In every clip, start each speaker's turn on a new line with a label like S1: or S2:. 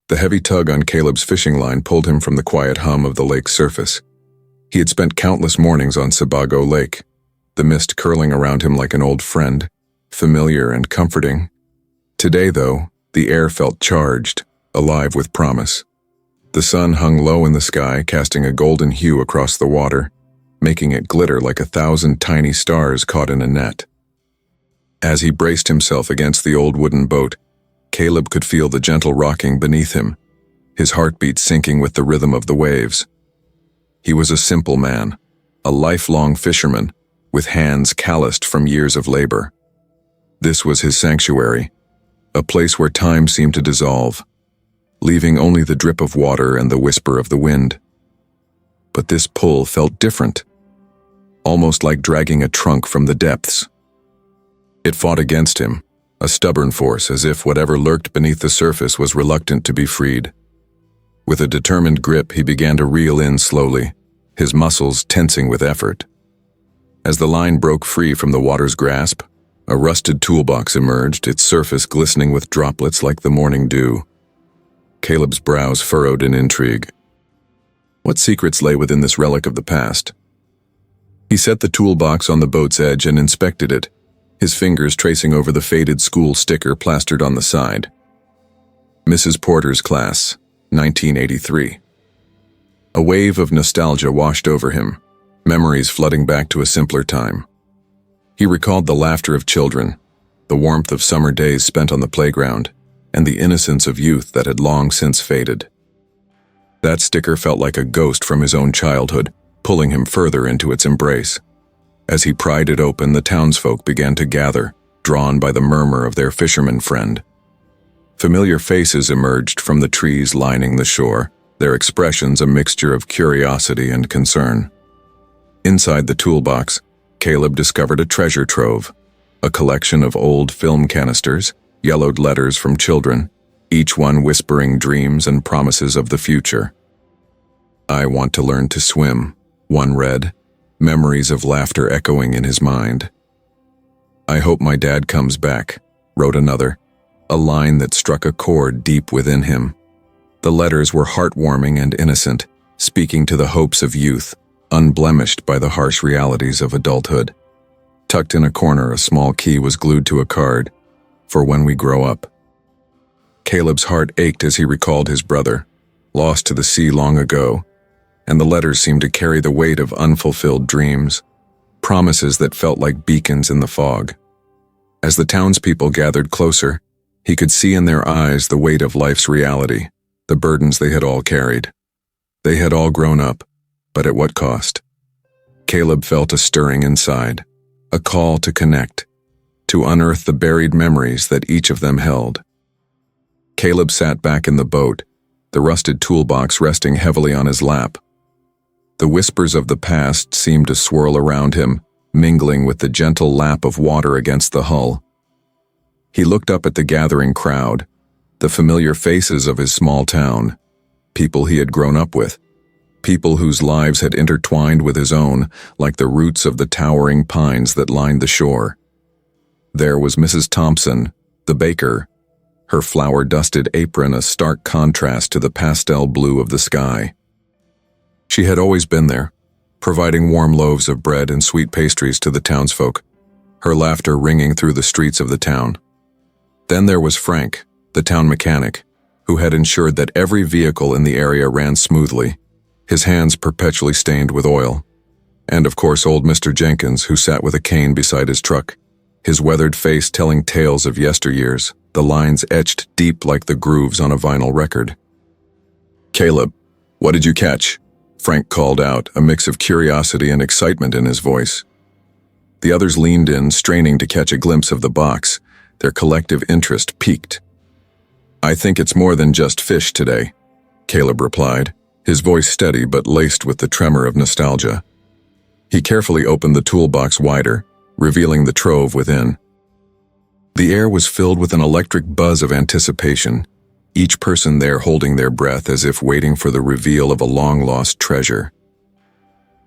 S1: The heavy tug on Caleb's fishing line pulled him from the quiet hum of the lake's surface. He had spent countless mornings on Sebago Lake, the mist curling around him like an old friend, familiar and comforting. Today, though, the air felt charged, alive with promise. The sun hung low in the sky, casting a golden hue across the water, making it glitter like 1,000 tiny stars caught in a net. As he braced himself against the old wooden boat, Caleb could feel the gentle rocking beneath him, his heartbeat syncing with the rhythm of the waves. He was a simple man, a lifelong fisherman, with hands calloused from years of labor. This was his sanctuary, a place where time seemed to dissolve, leaving only the drip of water and the whisper of the wind. But this pull felt different, almost like dragging a trunk from the depths. It fought against him, a stubborn force, as if whatever lurked beneath the surface was reluctant to be freed. With a determined grip, he began to reel in slowly, his muscles tensing with effort. As the line broke free from the water's grasp, a rusted toolbox emerged, its surface glistening with droplets like the morning dew. Caleb's brows furrowed in intrigue. What secrets lay within this relic of the past? He set the toolbox on the boat's edge and inspected it, his fingers tracing over the faded school sticker plastered on the side. Mrs. Porter's class, 1983. A wave of nostalgia washed over him, memories flooding back to a simpler time. He recalled the laughter of children, the warmth of summer days spent on the playground, and the innocence of youth that had long since faded. That sticker felt like a ghost from his own childhood, pulling him further into its embrace. As he pried it open, the townsfolk began to gather, drawn by the murmur of their fisherman friend. Familiar faces emerged from the trees lining the shore, their expressions a mixture of curiosity and concern. Inside the toolbox, Caleb discovered a treasure trove, a collection of old film canisters, yellowed letters from children, each one whispering dreams and promises of the future. "I want to learn to swim," one read, memories of laughter echoing in his mind. "I hope my dad comes back," wrote another, a line that struck a chord deep within him. The letters were heartwarming and innocent, speaking to the hopes of youth, unblemished by the harsh realities of adulthood. Tucked in a corner, a small key was glued to a card, "For when we grow up." Caleb's heart ached as he recalled his brother, lost to the sea long ago, and the letters seemed to carry the weight of unfulfilled dreams, promises that felt like beacons in the fog. As the townspeople gathered closer, he could see in their eyes the weight of life's reality, the burdens they had all carried. They had all grown up, but at what cost? Caleb felt a stirring inside, a call to connect, to unearth the buried memories that each of them held. Caleb sat back in the boat, the rusted toolbox resting heavily on his lap. The whispers of the past seemed to swirl around him, mingling with the gentle lap of water against the hull. He looked up at the gathering crowd, the familiar faces of his small town, people he had grown up with, people whose lives had intertwined with his own like the roots of the towering pines that lined the shore. There was Mrs. Thompson, the baker, her flower-dusted apron a stark contrast to the pastel blue of the sky. She had always been there, providing warm loaves of bread and sweet pastries to the townsfolk, her laughter ringing through the streets of the town. Then there was Frank, the town mechanic, who had ensured that every vehicle in the area ran smoothly, his hands perpetually stained with oil. And of course old Mr. Jenkins, who sat with a cane beside his truck, his weathered face telling tales of yesteryears, the lines etched deep like the grooves on a vinyl record. "Caleb, what did you catch?" Frank called out, a mix of curiosity and excitement in his voice. The others leaned in, straining to catch a glimpse of the box, their collective interest piqued. "I think it's more than just fish today," Caleb replied, his voice steady but laced with the tremor of nostalgia. He carefully opened the toolbox wider, revealing the trove within. The air was filled with an electric buzz of anticipation, each person there holding their breath as if waiting for the reveal of a long-lost treasure.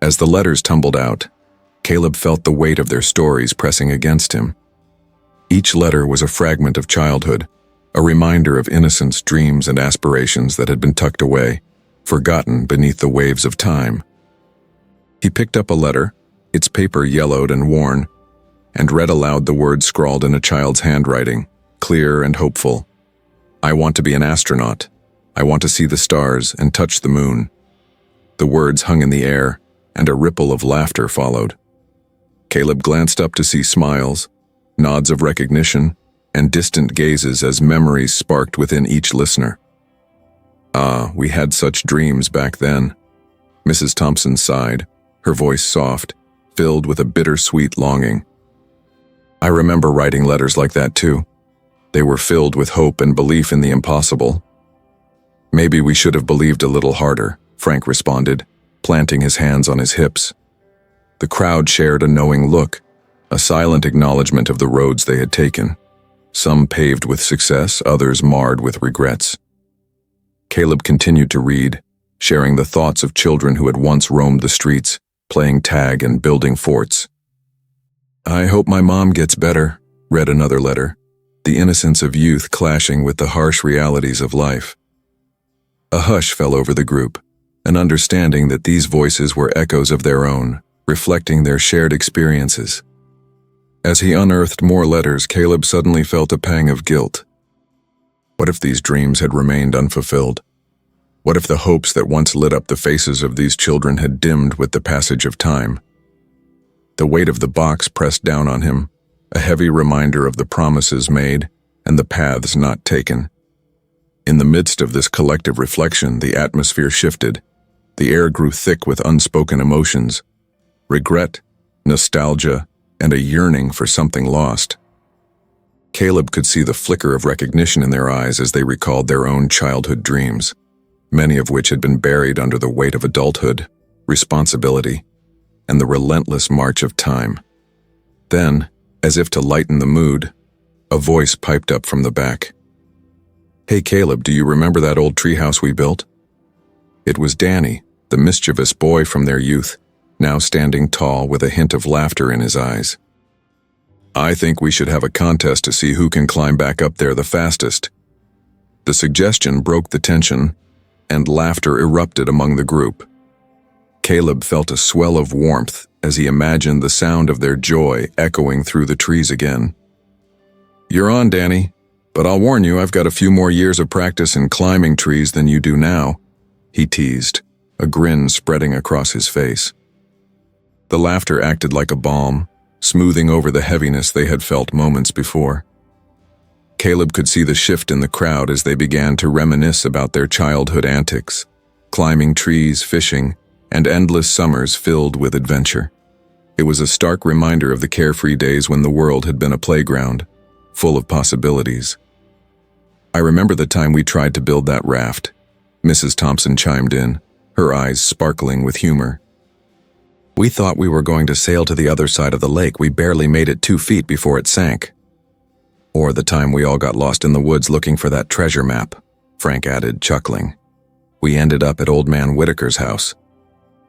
S1: As the letters tumbled out, Caleb felt the weight of their stories pressing against him. Each letter was a fragment of childhood, a reminder of innocence, dreams, and aspirations that had been tucked away, forgotten beneath the waves of time. He picked up a letter, its paper yellowed and worn, and read aloud the words scrawled in a child's handwriting, clear and hopeful. "I want to be an astronaut. I want to see the stars and touch the moon." The words hung in the air, and a ripple of laughter followed. Caleb glanced up to see smiles, nods of recognition, and distant gazes as memories sparked within each listener. "Ah, we had such dreams back then." Mrs. Thompson sighed, her voice soft, filled with a bittersweet longing. "I remember writing letters like that too. They were filled with hope and belief in the impossible." "Maybe we should have believed a little harder," Frank responded, planting his hands on his hips. The crowd shared a knowing look, a silent acknowledgement of the roads they had taken, some paved with success, others marred with regrets. Caleb continued to read, sharing the thoughts of children who had once roamed the streets, playing tag and building forts. "I hope my mom gets better," read another letter, the innocence of youth clashing with the harsh realities of life. A hush fell over the group, an understanding that these voices were echoes of their own, reflecting their shared experiences. As he unearthed more letters, Caleb suddenly felt a pang of guilt. What if these dreams had remained unfulfilled? What if the hopes that once lit up the faces of these children had dimmed with the passage of time? The weight of the box pressed down on him, a heavy reminder of the promises made and the paths not taken. In the midst of this collective reflection, the atmosphere shifted. The air grew thick with unspoken emotions, regret, nostalgia, and a yearning for something lost. Caleb could see the flicker of recognition in their eyes as they recalled their own childhood dreams, many of which had been buried under the weight of adulthood, responsibility, and the relentless march of time. Then, as if to lighten the mood, a voice piped up from the back. "Hey Caleb, do you remember that old treehouse we built?" It was Danny, the mischievous boy from their youth, now standing tall with a hint of laughter in his eyes. "I think we should have a contest to see who can climb back up there the fastest." The suggestion broke the tension, and laughter erupted among the group. Caleb felt a swell of warmth as he imagined the sound of their joy echoing through the trees again. "You're on, Danny, but I'll warn you, I've got a few more years of practice in climbing trees than you do now," he teased, a grin spreading across his face. The laughter acted like a balm, smoothing over the heaviness they had felt moments before. Caleb could see the shift in the crowd as they began to reminisce about their childhood antics, climbing trees, fishing, and endless summers filled with adventure. It was a stark reminder of the carefree days when the world had been a playground, full of possibilities. "I remember the time we tried to build that raft," Mrs. Thompson chimed in, her eyes sparkling with humor. "We thought we were going to sail to the other side of the lake. We barely made it 2 feet before it sank." "Or the time we all got lost in the woods looking for that treasure map," Frank added, chuckling. "We ended up at Old Man Whitaker's house.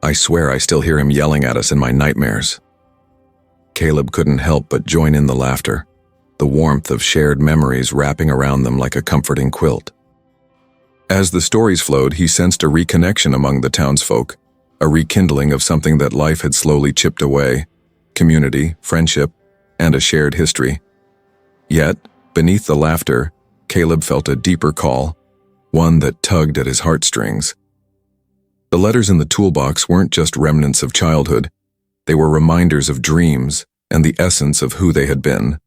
S1: I swear I still hear him yelling at us in my nightmares." Caleb couldn't help but join in the laughter, the warmth of shared memories wrapping around them like a comforting quilt. As the stories flowed, he sensed a reconnection among the townsfolk, a rekindling of something that life had slowly chipped away: community, friendship, and a shared history. Yet, beneath the laughter, Caleb felt a deeper call, one that tugged at his heartstrings. The letters in the toolbox weren't just remnants of childhood. They were reminders of dreams and the essence of who they had been.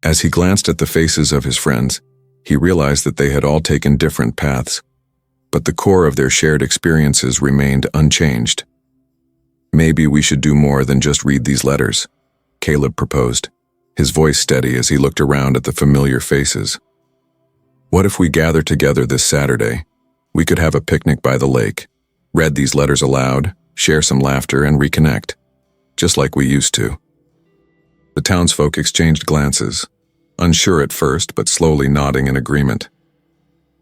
S1: As he glanced at the faces of his friends, he realized that they had all taken different paths, but the core of their shared experiences remained unchanged. "Maybe we should do more than just read these letters," Caleb proposed, his voice steady as he looked around at the familiar faces. "What if we gather together this Saturday? We could have a picnic by the lake, read these letters aloud, share some laughter, and reconnect, just like we used to." The townsfolk exchanged glances, unsure at first but slowly nodding in agreement.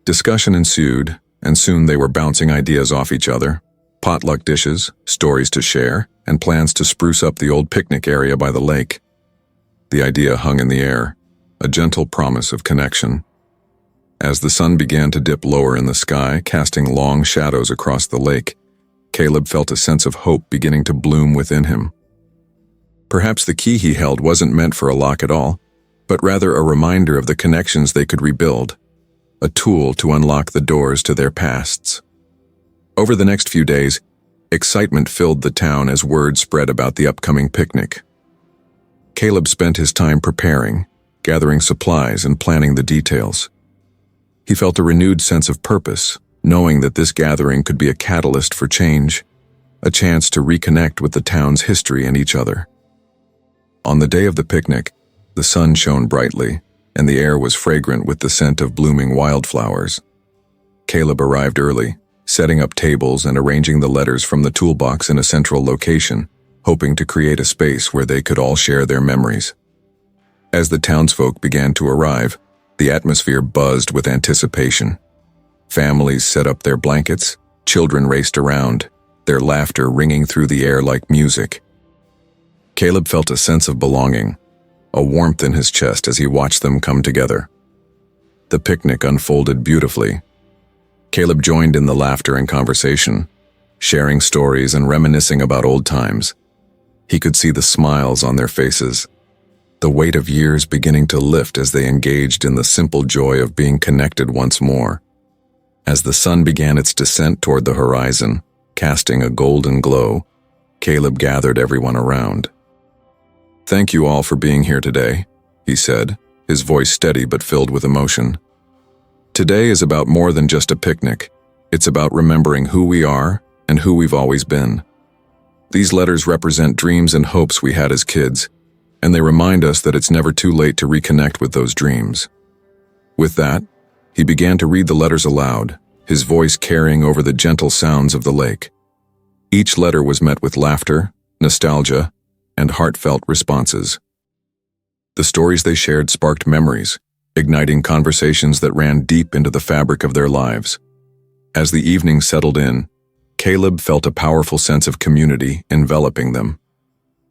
S1: Discussion ensued, and soon they were bouncing ideas off each other: potluck dishes, stories to share, and plans to spruce up the old picnic area by the lake. The idea hung in the air, a gentle promise of connection, As the sun began to dip lower in the sky, casting long shadows across the lake, Caleb felt a sense of hope beginning to bloom within him. Perhaps the key he held wasn't meant for a lock at all, but rather a reminder of the connections they could rebuild, a tool to unlock the doors to their pasts. Over the next few days, excitement filled the town as word spread about the upcoming picnic. Caleb spent his time preparing, gathering supplies and planning the details. He felt a renewed sense of purpose, knowing that this gathering could be a catalyst for change, a chance to reconnect with the town's history and each other. On the day of the picnic, the sun shone brightly, and the air was fragrant with the scent of blooming wildflowers. Caleb arrived early, setting up tables and arranging the letters from the toolbox in a central location, hoping to create a space where they could all share their memories. As the townsfolk began to arrive, the atmosphere buzzed with anticipation. Families set up their blankets, children raced around, their laughter ringing through the air like music. Caleb felt a sense of belonging, a warmth in his chest as he watched them come together. The picnic unfolded beautifully. Caleb joined in the laughter and conversation, sharing stories and reminiscing about old times. He could see the smiles on their faces, the weight of years beginning to lift as they engaged in the simple joy of being connected once more. As the sun began its descent toward the horizon, casting a golden glow, Caleb gathered everyone around. "Thank you all for being here today," he said, his voice steady but filled with emotion. "Today is about more than just a picnic. It's about remembering who we are and who we've always been. These letters represent dreams and hopes we had as kids, and they remind us that it's never too late to reconnect with those dreams." With that, he began to read the letters aloud, his voice carrying over the gentle sounds of the lake. Each letter was met with laughter, nostalgia, and heartfelt responses. The stories they shared sparked memories, igniting conversations that ran deep into the fabric of their lives. As the evening settled in, Caleb felt a powerful sense of community enveloping them.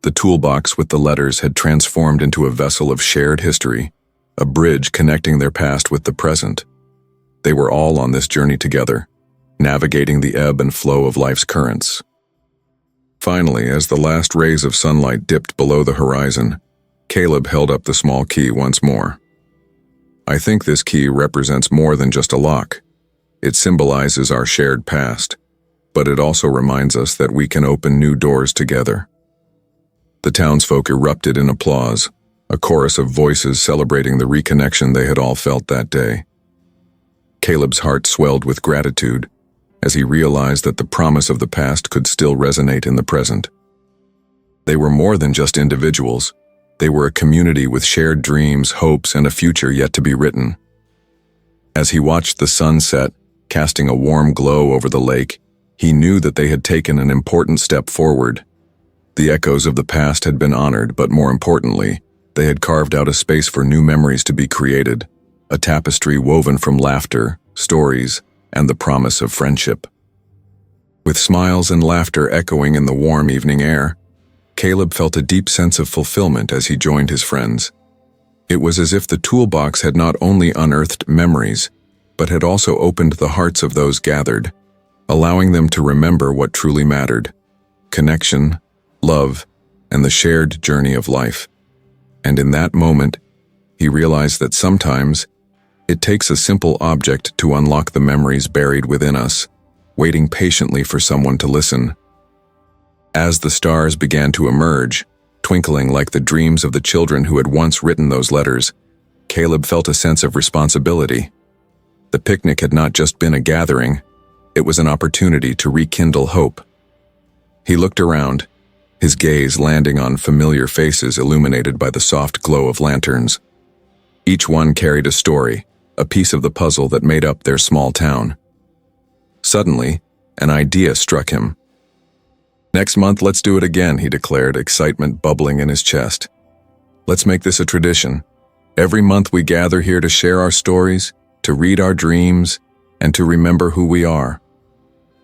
S1: The toolbox with the letters had transformed into a vessel of shared history, a bridge connecting their past with the present. They were all on this journey together, navigating the ebb and flow of life's currents. Finally, as the last rays of sunlight dipped below the horizon, Caleb held up the small key once more. "I think this key represents more than just a lock. It symbolizes our shared past, but it also reminds us that we can open new doors together." The townsfolk erupted in applause, a chorus of voices celebrating the reconnection they had all felt that day. Caleb's heart swelled with gratitude as he realized that the promise of the past could still resonate in the present. They were more than just individuals. They were a community with shared dreams, hopes, and a future yet to be written. As he watched the sun set, casting a warm glow over the lake, he knew that they had taken an important step forward. The echoes of the past had been honored, but more importantly, they had carved out a space for new memories to be created, a tapestry woven from laughter, stories, and the promise of friendship. With smiles and laughter echoing in the warm evening air, Caleb felt a deep sense of fulfillment as he joined his friends. It was as if the toolbox had not only unearthed memories, but had also opened the hearts of those gathered, allowing them to remember what truly mattered: connection, love, and the shared journey of life. And in that moment, he realized that sometimes it takes a simple object to unlock the memories buried within us, waiting patiently for someone to listen. As the stars began to emerge, twinkling like the dreams of the children who had once written those letters, Caleb felt a sense of responsibility. The picnic had not just been a gathering, it was an opportunity to rekindle hope. He looked around, his gaze landing on familiar faces illuminated by the soft glow of lanterns. Each one carried a story, a piece of the puzzle that made up their small town. Suddenly, an idea struck him. "Next month, let's do it again," he declared, excitement bubbling in his chest. "Let's make this a tradition. Every month we gather here to share our stories, to read our dreams, and to remember who we are."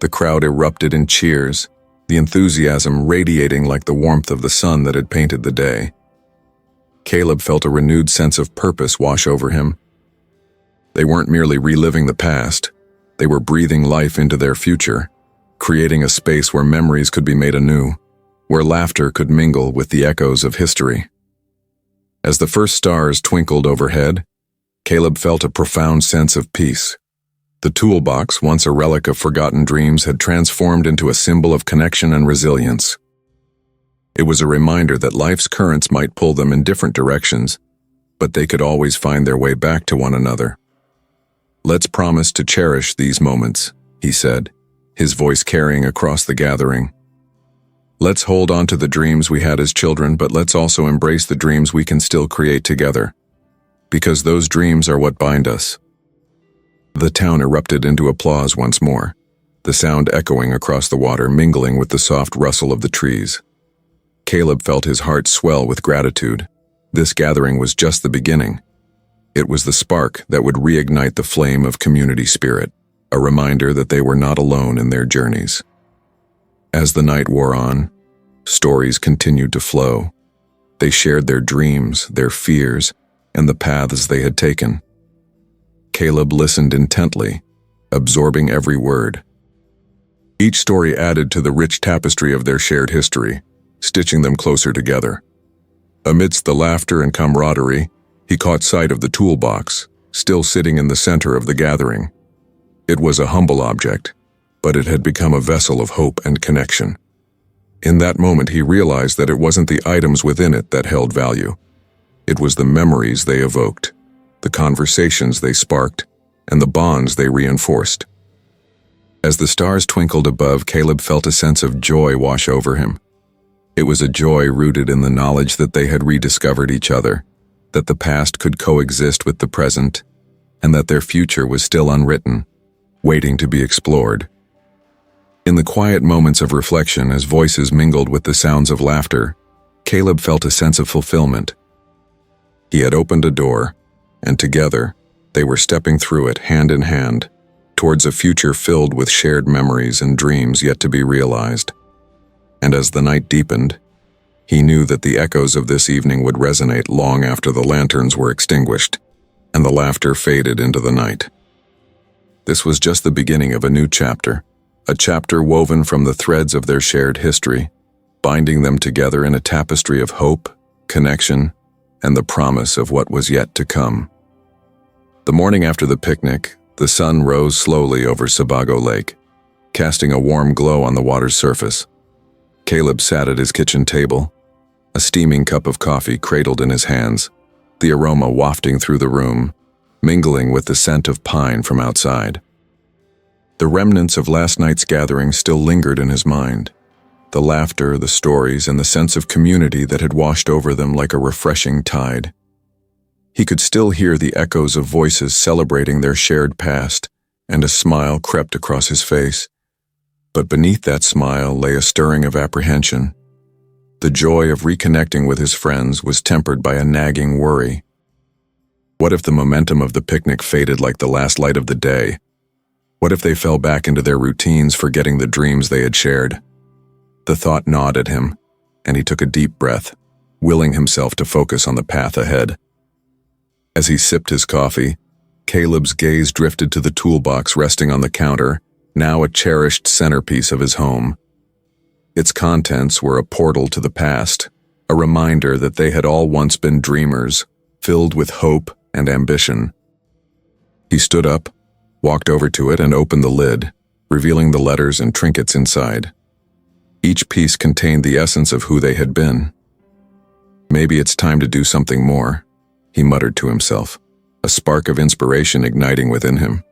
S1: The crowd erupted in cheers, the enthusiasm radiating like the warmth of the sun that had painted the day. Caleb felt a renewed sense of purpose wash over him. They weren't merely reliving the past, they were breathing life into their future, creating a space where memories could be made anew, where laughter could mingle with the echoes of history. As the first stars twinkled overhead, Caleb felt a profound sense of peace. The toolbox, once a relic of forgotten dreams, had transformed into a symbol of connection and resilience. It was a reminder that life's currents might pull them in different directions, but they could always find their way back to one another. "Let's promise to cherish these moments," he said, his voice carrying across the gathering. "Let's hold on to the dreams we had as children, but let's also embrace the dreams we can still create together. Because those dreams are what bind us." The town erupted into applause once more, the sound echoing across the water, mingling with the soft rustle of the trees. Caleb felt his heart swell with gratitude. This gathering was just the beginning. It was the spark that would reignite the flame of community spirit, a reminder that they were not alone in their journeys. As the night wore on, stories continued to flow. They shared their dreams, their fears, and the paths they had taken. Caleb listened intently, absorbing every word. Each story added to the rich tapestry of their shared history, stitching them closer together. Amidst the laughter and camaraderie, he caught sight of the toolbox, still sitting in the center of the gathering. It was a humble object, but it had become a vessel of hope and connection. In that moment, he realized that it wasn't the items within it that held value. It was the memories they evoked, the conversations they sparked, and the bonds they reinforced. As the stars twinkled above, Caleb felt a sense of joy wash over him. It was a joy rooted in the knowledge that they had rediscovered each other, that the past could coexist with the present, and that their future was still unwritten, waiting to be explored. In the quiet moments of reflection, as voices mingled with the sounds of laughter, Caleb felt a sense of fulfillment. He had opened a door, and together, they were stepping through it hand in hand, towards a future filled with shared memories and dreams yet to be realized. And as the night deepened, he knew that the echoes of this evening would resonate long after the lanterns were extinguished, and the laughter faded into the night. This was just the beginning of a new chapter, a chapter woven from the threads of their shared history, binding them together in a tapestry of hope, connection, and the promise of what was yet to come. The morning after the picnic, the sun rose slowly over Sebago Lake, casting a warm glow on the water's surface. Caleb sat at his kitchen table, a steaming cup of coffee cradled in his hands, the aroma wafting through the room, mingling with the scent of pine from outside. The remnants of last night's gathering still lingered in his mind, the laughter, the stories, and the sense of community that had washed over them like a refreshing tide. He could still hear the echoes of voices celebrating their shared past, and a smile crept across his face. But beneath that smile lay a stirring of apprehension. The joy of reconnecting with his friends was tempered by a nagging worry. What if the momentum of the picnic faded like the last light of the day? What if they fell back into their routines, forgetting the dreams they had shared? The thought gnawed at him, and he took a deep breath, willing himself to focus on the path ahead. As he sipped his coffee, Caleb's gaze drifted to the toolbox resting on the counter, now a cherished centerpiece of his home. Its contents were a portal to the past, a reminder that they had all once been dreamers, filled with hope and ambition. He stood up, walked over to it, and opened the lid, revealing the letters and trinkets inside. Each piece contained the essence of who they had been. "Maybe it's time to do something more," he muttered to himself, a spark of inspiration igniting within him.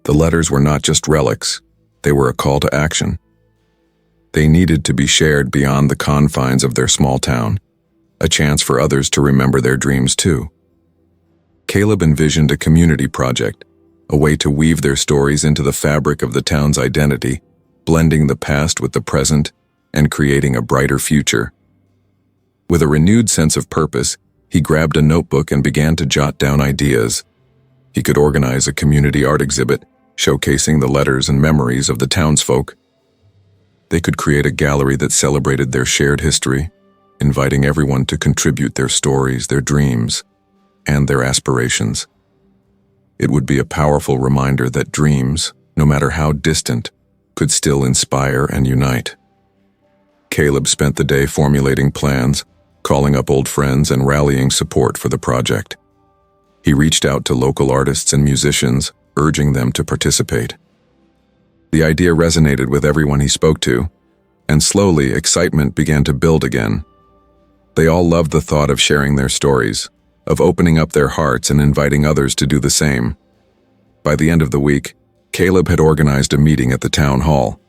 S1: The letters were not just relics, they were a call to action. They needed to be shared beyond the confines of their small town, a chance for others to remember their dreams too. Caleb envisioned a community project, a way to weave their stories into the fabric of the town's identity, blending the past with the present and creating a brighter future. With a renewed sense of purpose, he grabbed a notebook and began to jot down ideas. He could organize a community art exhibit, showcasing the letters and memories of the townsfolk. They could create a gallery that celebrated their shared history, inviting everyone to contribute their stories, their dreams, and their aspirations. It would be a powerful reminder that dreams, no matter how distant, could still inspire and unite. Caleb spent the day formulating plans, calling up old friends, and rallying support for the project. He reached out to local artists and musicians, urging them to participate. The idea resonated with everyone he spoke to, and slowly excitement began to build again. They all loved the thought of sharing their stories, of opening up their hearts and inviting others to do the same. By the end of the week, Caleb had organized a meeting at the town hall.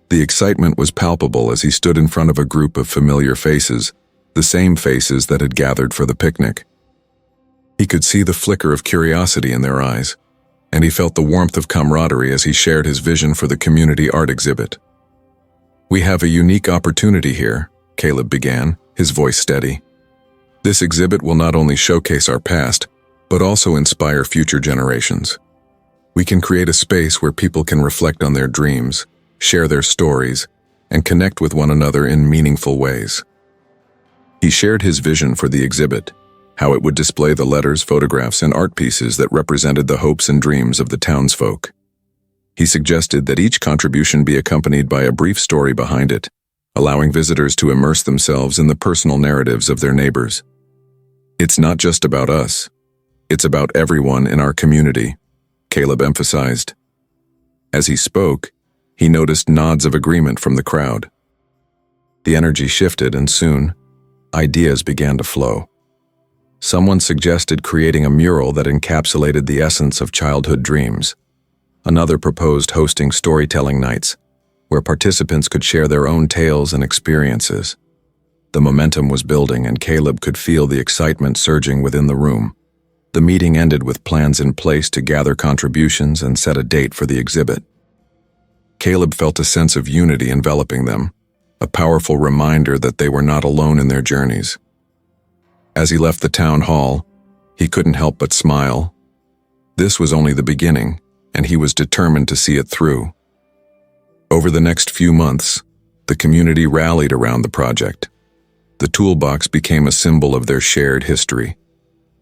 S1: The excitement was palpable as he stood in front of a group of familiar faces, the same faces that had gathered for the picnic. He could see the flicker of curiosity in their eyes, and he felt the warmth of camaraderie as he shared his vision for the community art exhibit. "We have a unique opportunity here," Caleb began, his voice steady. "This exhibit will not only showcase our past, but also inspire future generations. We can create a space where people can reflect on their dreams, share their stories, and connect with one another in meaningful ways." He shared his vision for the exhibit, how it would display the letters, photographs, and art pieces that represented the hopes and dreams of the townsfolk. He suggested that each contribution be accompanied by a brief story behind it, allowing visitors to immerse themselves in the personal narratives of their neighbors. "It's not just about us. It's about everyone in our community," Caleb emphasized. As he spoke, he noticed nods of agreement from the crowd. The energy shifted, and soon, ideas began to flow. Someone suggested creating a mural that encapsulated the essence of childhood dreams. Another proposed hosting storytelling nights, where participants could share their own tales and experiences. The momentum was building, and Caleb could feel the excitement surging within the room. The meeting ended with plans in place to gather contributions and set a date for the exhibit. Caleb felt a sense of unity enveloping them, a powerful reminder that they were not alone in their journeys. As he left the town hall, he couldn't help but smile. This was only the beginning, and he was determined to see it through. Over the next few months, the community rallied around the project. The toolbox became a symbol of their shared history,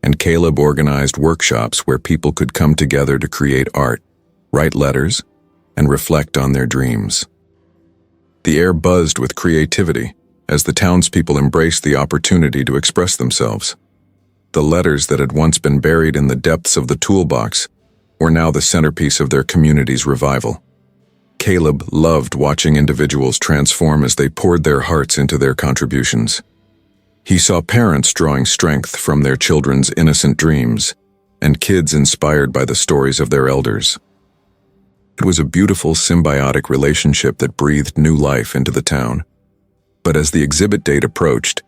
S1: and Caleb organized workshops where people could come together to create art, write letters, and reflect on their dreams. The air buzzed with creativity as the townspeople embraced the opportunity to express themselves. The letters that had once been buried in the depths of the toolbox were now the centerpiece of their community's revival. Caleb loved watching individuals transform as they poured their hearts into their contributions. He saw parents drawing strength from their children's innocent dreams, and kids inspired by the stories of their elders. It was a beautiful symbiotic relationship that breathed new life into the town. But as the exhibit date approached,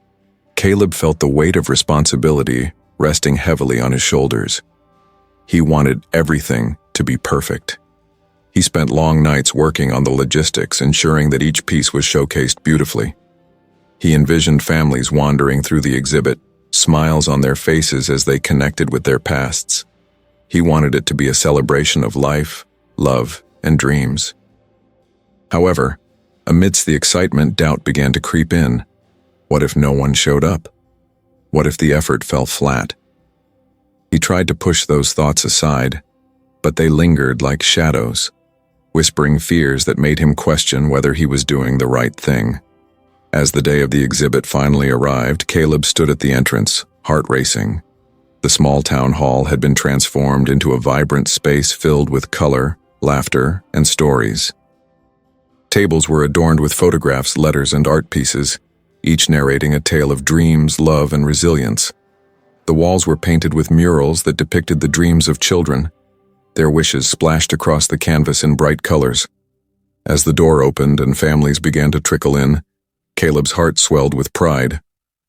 S1: Caleb felt the weight of responsibility resting heavily on his shoulders. He wanted everything to be perfect. He spent long nights working on the logistics, ensuring that each piece was showcased beautifully. He envisioned families wandering through the exhibit, smiles on their faces as they connected with their pasts. He wanted it to be a celebration of life, love, and dreams. However, amidst the excitement, doubt began to creep in. What if no one showed up? What if the effort fell flat? He tried to push those thoughts aside, but they lingered like shadows, whispering fears that made him question whether he was doing the right thing. As the day of the exhibit finally arrived, Caleb stood at the entrance, heart racing. The small town hall had been transformed into a vibrant space filled with color, laughter, and stories. Tables were adorned with photographs, letters, and art pieces, each narrating a tale of dreams, love, and resilience. The walls were painted with murals that depicted the dreams of children, their wishes splashed across the canvas in bright colors. As the door opened and families began to trickle in, Caleb's heart swelled with pride.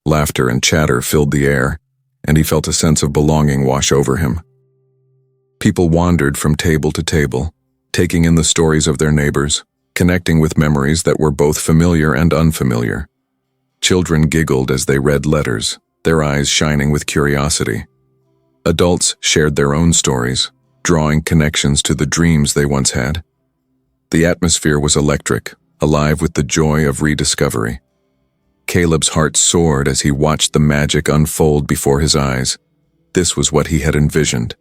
S1: Laughter and chatter filled the air, and he felt a sense of belonging wash over him. People wandered from table to table, taking in the stories of their neighbors, connecting with memories that were both familiar and unfamiliar. Children giggled as they read letters, their eyes shining with curiosity. Adults shared their own stories, drawing connections to the dreams they once had. The atmosphere was electric, alive with the joy of rediscovery. Caleb's heart soared as he watched the magic unfold before his eyes. This was what he had envisioned.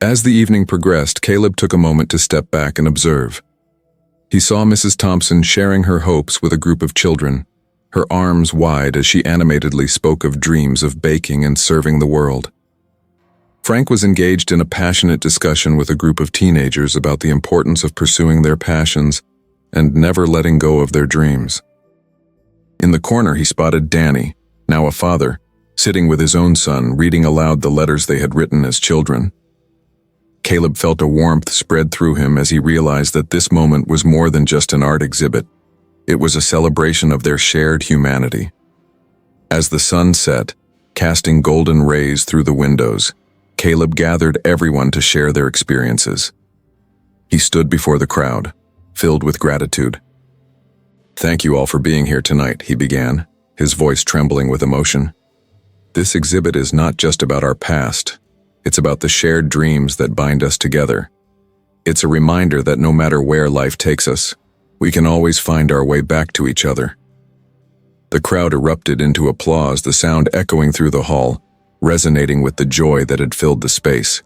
S1: As the evening progressed, Caleb took a moment to step back and observe. He saw Mrs. Thompson sharing her hopes with a group of children, her arms wide as she animatedly spoke of dreams of baking and serving the world. Frank was engaged in a passionate discussion with a group of teenagers about the importance of pursuing their passions and never letting go of their dreams. In the corner, he spotted Danny, now a father, sitting with his own son, reading aloud the letters they had written as children. Caleb felt a warmth spread through him as he realized that this moment was more than just an art exhibit. It was a celebration of their shared humanity. As the sun set, casting golden rays through the windows, Caleb gathered everyone to share their experiences. He stood before the crowd, filled with gratitude. "Thank you all for being here tonight," he began, his voice trembling with emotion. "This exhibit is not just about our past. It's about the shared dreams that bind us together. It's a reminder that no matter where life takes us, we can always find our way back to each other." The crowd erupted into applause, the sound echoing through the hall, resonating with the joy that had filled the space.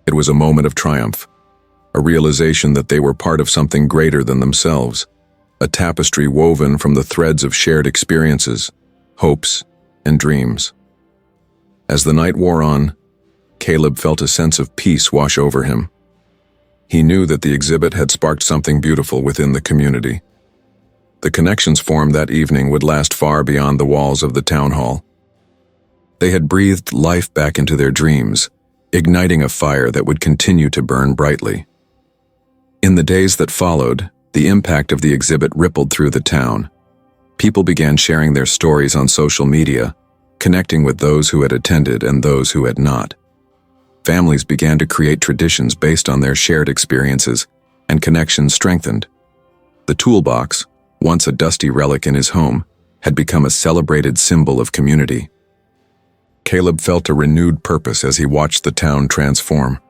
S1: It was a moment of triumph, a realization that they were part of something greater than themselves, a tapestry woven from the threads of shared experiences, hopes, and dreams. As the night wore on, Caleb felt a sense of peace wash over him. He knew that the exhibit had sparked something beautiful within the community. The connections formed that evening would last far beyond the walls of the town hall. They had breathed life back into their dreams, igniting a fire that would continue to burn brightly. In the days that followed, the impact of the exhibit rippled through the town. People began sharing their stories on social media, connecting with those who had attended and those who had not. Families began to create traditions based on their shared experiences, and connections strengthened. The toolbox, once a dusty relic in his home, had become a celebrated symbol of community. Caleb felt a renewed purpose as he watched the town transform.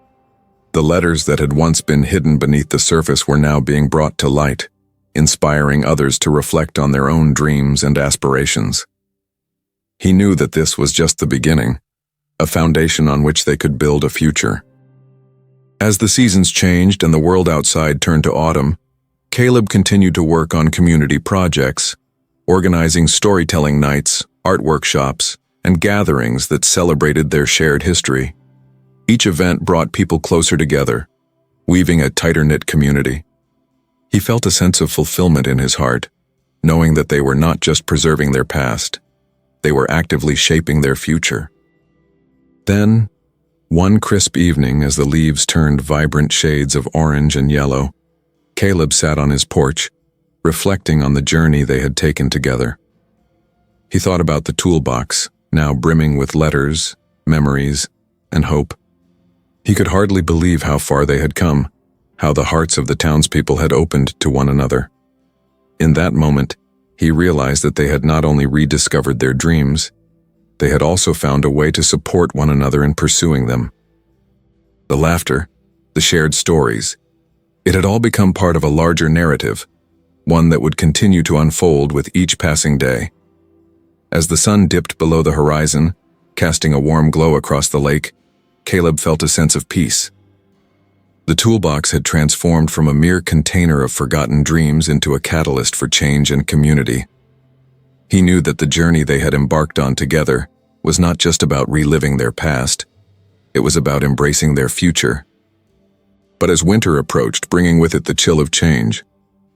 S1: The letters that had once been hidden beneath the surface were now being brought to light, inspiring others to reflect on their own dreams and aspirations. He knew that this was just the beginning, a foundation on which they could build a future. As the seasons changed and the world outside turned to autumn, Caleb continued to work on community projects, organizing storytelling nights, art workshops, and gatherings that celebrated their shared history. Each event brought people closer together, weaving a tighter-knit community. He felt a sense of fulfillment in his heart, knowing that they were not just preserving their past, they were actively shaping their future. Then, one crisp evening as the leaves turned vibrant shades of orange and yellow, Caleb sat on his porch, reflecting on the journey they had taken together. He thought about the toolbox, now brimming with letters, memories, and hope. He could hardly believe how far they had come, how the hearts of the townspeople had opened to one another. In that moment, he realized that they had not only rediscovered their dreams, they had also found a way to support one another in pursuing them. The laughter, the shared stories, it had all become part of a larger narrative, one that would continue to unfold with each passing day. As the sun dipped below the horizon, casting a warm glow across the lake, Caleb felt a sense of peace. The toolbox had transformed from a mere container of forgotten dreams into a catalyst for change and community. He knew that the journey they had embarked on together was not just about reliving their past, it was about embracing their future. But as winter approached, bringing with it the chill of change,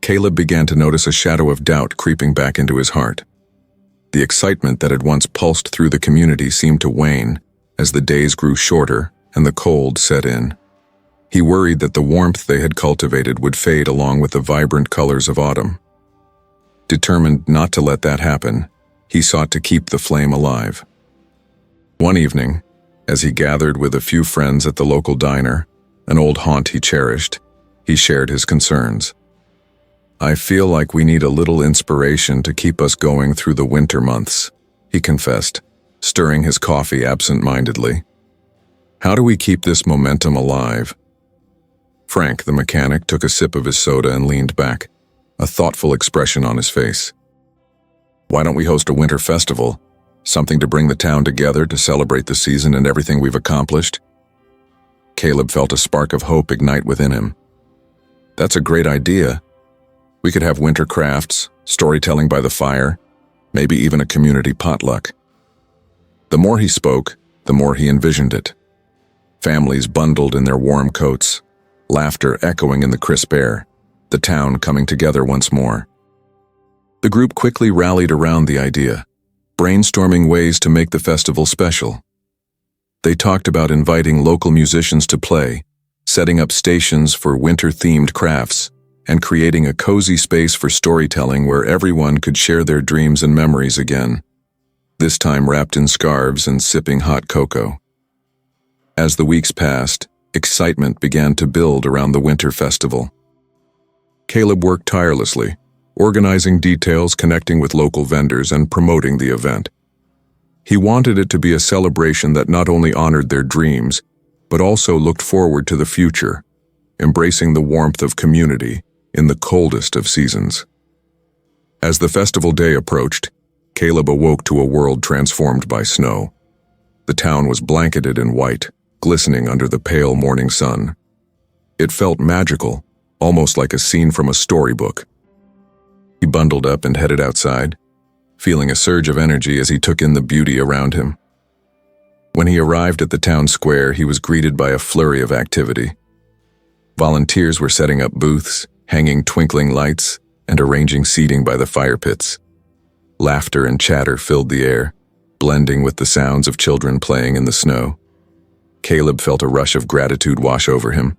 S1: Caleb began to notice a shadow of doubt creeping back into his heart. The excitement that had once pulsed through the community seemed to wane as the days grew shorter and the cold set in. He worried that the warmth they had cultivated would fade along with the vibrant colors of autumn. Determined not to let that happen, he sought to keep the flame alive. One evening, as he gathered with a few friends at the local diner, an old haunt he cherished, he shared his concerns. "I feel like we need a little inspiration to keep us going through the winter months," he confessed, stirring his coffee absent-mindedly. "How do we keep this momentum alive?" Frank, the mechanic, took a sip of his soda and leaned back, a thoughtful expression on his face. "Why don't we host a winter festival? Something to bring the town together to celebrate the season and everything we've accomplished?" Caleb felt a spark of hope ignite within him. That's a great idea. We could have winter crafts, storytelling by the fire, maybe even a community potluck. The more he spoke, the more he envisioned it. Families bundled in their warm coats, laughter echoing in the crisp air, the town coming together once more. The group quickly rallied around the idea, brainstorming ways to make the festival special. They talked about inviting local musicians to play, setting up stations for winter-themed crafts, and creating a cozy space for storytelling where everyone could share their dreams and memories again, this time wrapped in scarves and sipping hot cocoa. As the weeks passed, excitement began to build around the winter festival. Caleb worked tirelessly, organizing details, connecting with local vendors, and promoting the event. He wanted it to be a celebration that not only honored their dreams, but also looked forward to the future, embracing the warmth of community in the coldest of seasons. As the festival day approached, Caleb awoke to a world transformed by snow. The town was blanketed in white, glistening under the pale morning sun. It felt magical, almost like a scene from a storybook. He bundled up and headed outside, feeling a surge of energy as he took in the beauty around him. When he arrived at the town square, he was greeted by a flurry of activity. Volunteers were setting up booths, hanging twinkling lights, and arranging seating by the fire pits. Laughter and chatter filled the air, blending with the sounds of children playing in the snow. Caleb felt a rush of gratitude wash over him.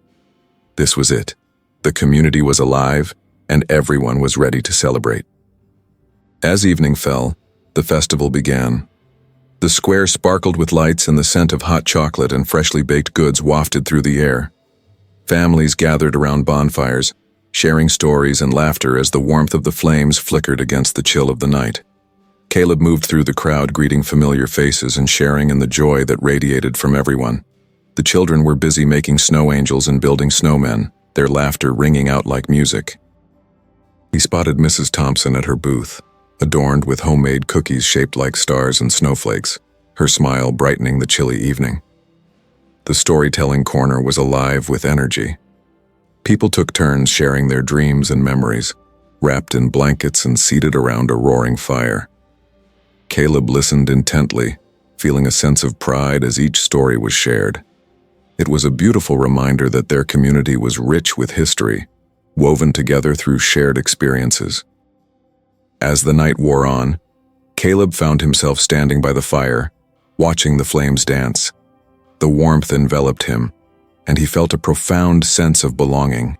S1: This was it. The community was alive, and everyone was ready to celebrate. As evening fell, the festival began. The square sparkled with lights, and the scent of hot chocolate and freshly baked goods wafted through the air. Families gathered around bonfires, sharing stories and laughter as the warmth of the flames flickered against the chill of the night. Caleb moved through the crowd, greeting familiar faces and sharing in the joy that radiated from everyone. The children were busy making snow angels and building snowmen, their laughter ringing out like music. He spotted Mrs. Thompson at her booth, adorned with homemade cookies shaped like stars and snowflakes, her smile brightening the chilly evening. The storytelling corner was alive with energy. People took turns sharing their dreams and memories, wrapped in blankets and seated around a roaring fire. Caleb listened intently, feeling a sense of pride as each story was shared. It was a beautiful reminder that their community was rich with history, woven together through shared experiences. As the night wore on, Caleb found himself standing by the fire, watching the flames dance. The warmth enveloped him, and he felt a profound sense of belonging.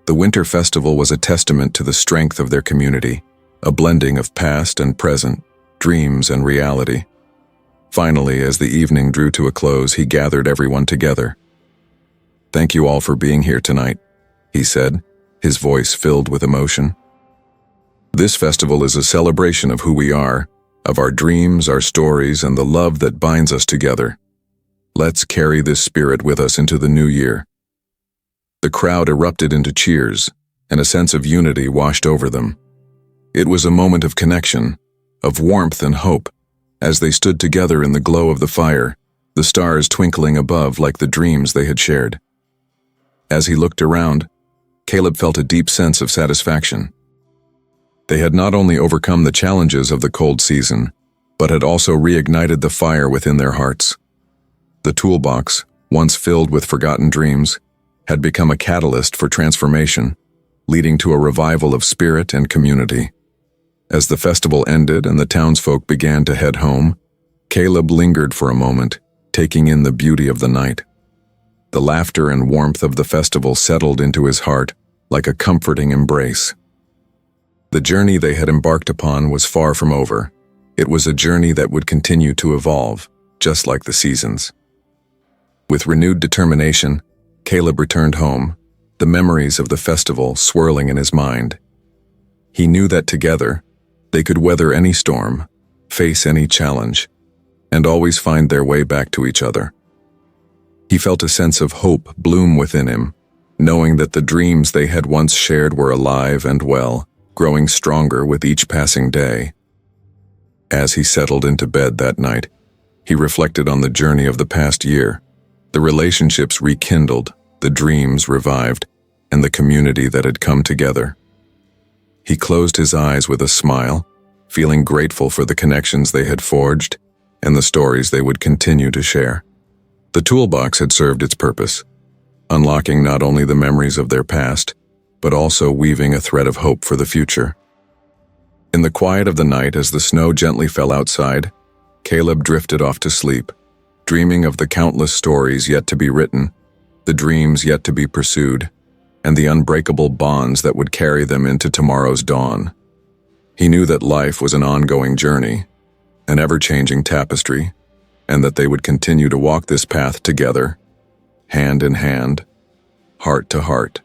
S1: The winter festival was a testament to the strength of their community, a blending of past and present, dreams and reality. Finally, as the evening drew to a close, he gathered everyone together. "Thank you all for being here tonight," he said, his voice filled with emotion. "This festival is a celebration of who we are, of our dreams, our stories, and the love that binds us together. Let's carry this spirit with us into the new year." The crowd erupted into cheers, and a sense of unity washed over them. It was a moment of connection, of warmth and hope, as they stood together in the glow of the fire, the stars twinkling above like the dreams they had shared. As he looked around, Caleb felt a deep sense of satisfaction. They had not only overcome the challenges of the cold season, but had also reignited the fire within their hearts. The toolbox, once filled with forgotten dreams, had become a catalyst for transformation, leading to a revival of spirit and community. As the festival ended and the townsfolk began to head home, Caleb lingered for a moment, taking in the beauty of the night. The laughter and warmth of the festival settled into his heart like a comforting embrace. The journey they had embarked upon was far from over. It was a journey that would continue to evolve, just like the seasons. With renewed determination, Caleb returned home, the memories of the festival swirling in his mind. He knew that together, they could weather any storm, face any challenge, and always find their way back to each other. He felt a sense of hope bloom within him, knowing that the dreams they had once shared were alive and well, growing stronger with each passing day. As he settled into bed that night, he reflected on the journey of the past year, The relationships rekindled, the dreams revived, and the community that had come together. He closed his eyes with a smile, feeling grateful for the connections they had forged and the stories they would continue to share. The toolbox had served its purpose, unlocking not only the memories of their past, but also weaving a thread of hope for the future. In the quiet of the night, as the snow gently fell outside, Caleb drifted off to sleep, dreaming of the countless stories yet to be written, the dreams yet to be pursued, and the unbreakable bonds that would carry them into tomorrow's dawn. He knew that life was an ongoing journey, an ever-changing tapestry, and that they would continue to walk this path together, hand in hand, heart to heart.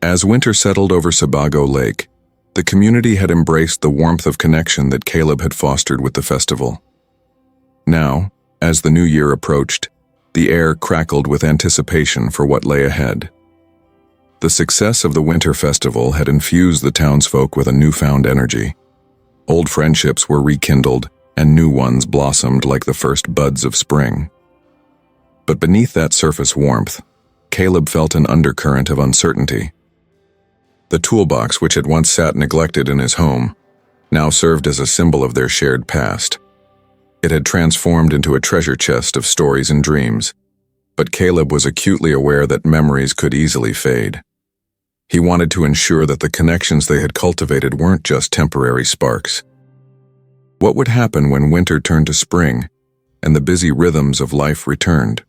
S1: As winter settled over Sebago Lake, the community had embraced the warmth of connection that Caleb had fostered with the festival. Now, as the new year approached, the air crackled with anticipation for what lay ahead. The success of the winter festival had infused the townsfolk with a newfound energy. Old friendships were rekindled, and new ones blossomed like the first buds of spring. But beneath that surface warmth, Caleb felt an undercurrent of uncertainty. The toolbox, which had once sat neglected in his home, now served as a symbol of their shared past. It had transformed into a treasure chest of stories and dreams, but Caleb was acutely aware that memories could easily fade. He wanted to ensure that the connections they had cultivated weren't just temporary sparks. What would happen when winter turned to spring and the busy rhythms of life returned?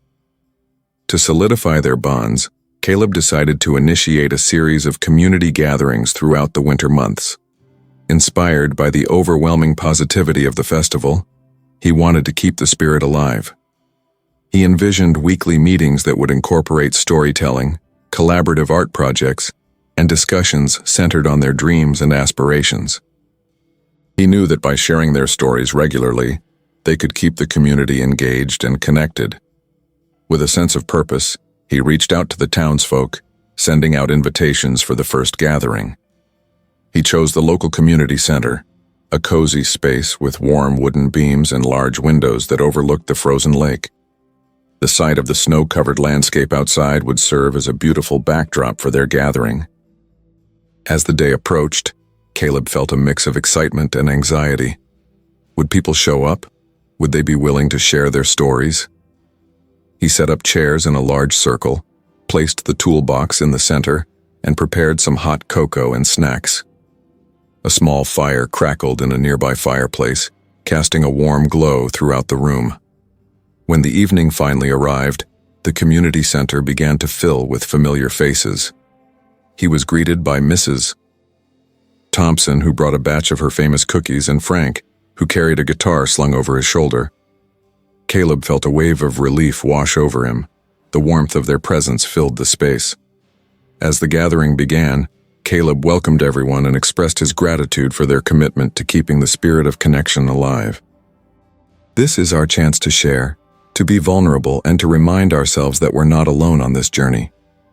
S1: To solidify their bonds, Caleb decided to initiate a series of community gatherings throughout the winter months. Inspired by the overwhelming positivity of the festival, he wanted to keep the spirit alive. He envisioned weekly meetings that would incorporate storytelling, collaborative art projects, and discussions centered on their dreams and aspirations. He knew that by sharing their stories regularly, they could keep the community engaged and connected. With a sense of purpose, he reached out to the townsfolk, sending out invitations for the first gathering. He chose the local community center, a cozy space with warm wooden beams and large windows that overlooked the frozen lake. The sight of the snow-covered landscape outside would serve as a beautiful backdrop for their gathering. As the day approached, Caleb felt a mix of excitement and anxiety. Would people show up? Would they be willing to share their stories? He set up chairs in a large circle, placed the toolbox in the center, and prepared some hot cocoa and snacks. A small fire crackled in a nearby fireplace, casting a warm glow throughout the room. When the evening finally arrived, the community center began to fill with familiar faces. He was greeted by Mrs. Thompson, who brought a batch of her famous cookies, and Frank, who carried a guitar slung over his shoulder. Caleb felt a wave of relief wash over him. The warmth of their presence filled the space. As the gathering began, Caleb welcomed everyone and expressed his gratitude for their commitment to keeping the spirit of connection alive. "This is our chance to share, to be vulnerable, and to remind ourselves that we're not alone on this journey,"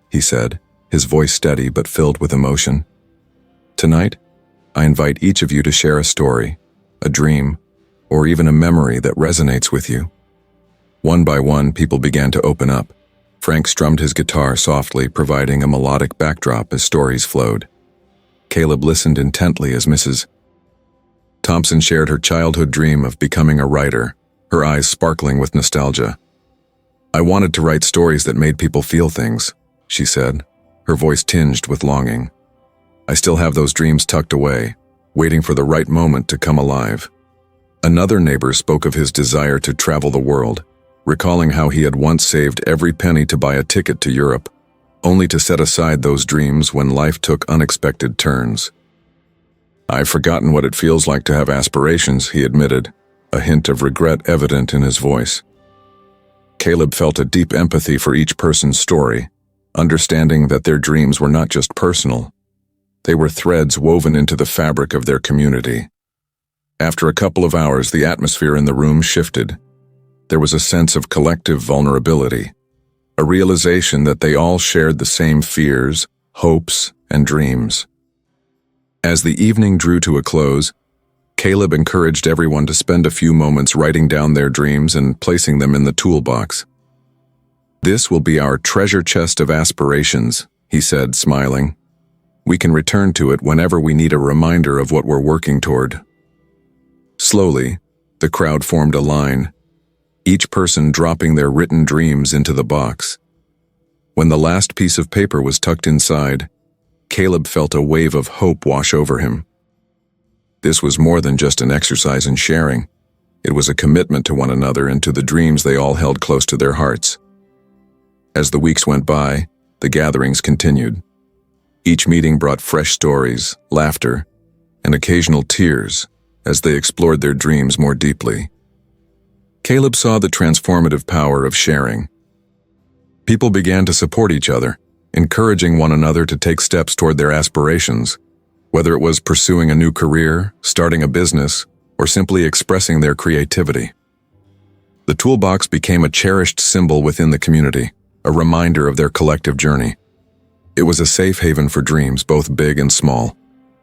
S1: he said, his voice steady but filled with emotion. "Tonight, I invite each of you to share a story, a dream, or even a memory that resonates with you." One by one, people began to open up. Frank strummed his guitar softly, providing a melodic backdrop as stories flowed. Caleb listened intently as Mrs. Thompson shared her childhood dream of becoming a writer, her eyes sparkling with nostalgia. "I wanted to write stories that made people feel things," she said, her voice tinged with longing. "I still have those dreams tucked away, waiting for the right moment to come alive." Another neighbor spoke of his desire to travel the world, recalling how he had once saved every penny to buy a ticket to Europe, only to set aside those dreams when life took unexpected turns. "I've forgotten what it feels like to have aspirations," he admitted, a hint of regret evident in his voice. Caleb felt a deep empathy for each person's story, understanding that their dreams were not just personal. They were threads woven into the fabric of their community. After a couple of hours, the atmosphere in the room shifted. There was a sense of collective vulnerability, a realization that they all shared the same fears, hopes, and dreams. As the evening drew to a close, Caleb encouraged everyone to spend a few moments writing down their dreams and placing them in the toolbox. "This will be our treasure chest of aspirations," he said, smiling. "We can return to it whenever we need a reminder of what we're working toward." Slowly, the crowd formed a line, each person dropping their written dreams into the box. When the last piece of paper was tucked inside, Caleb felt a wave of hope wash over him. This was more than just an exercise in sharing. It was a commitment to one another and to the dreams they all held close to their hearts. As the weeks went by, the gatherings continued. Each meeting brought fresh stories, laughter, and occasional tears as they explored their dreams more deeply. Caleb saw the transformative power of sharing. People began to support each other, encouraging one another to take steps toward their aspirations, whether it was pursuing a new career, starting a business, or simply expressing their creativity. The toolbox became a cherished symbol within the community, a reminder of their collective journey. It was a safe haven for dreams, both big and small.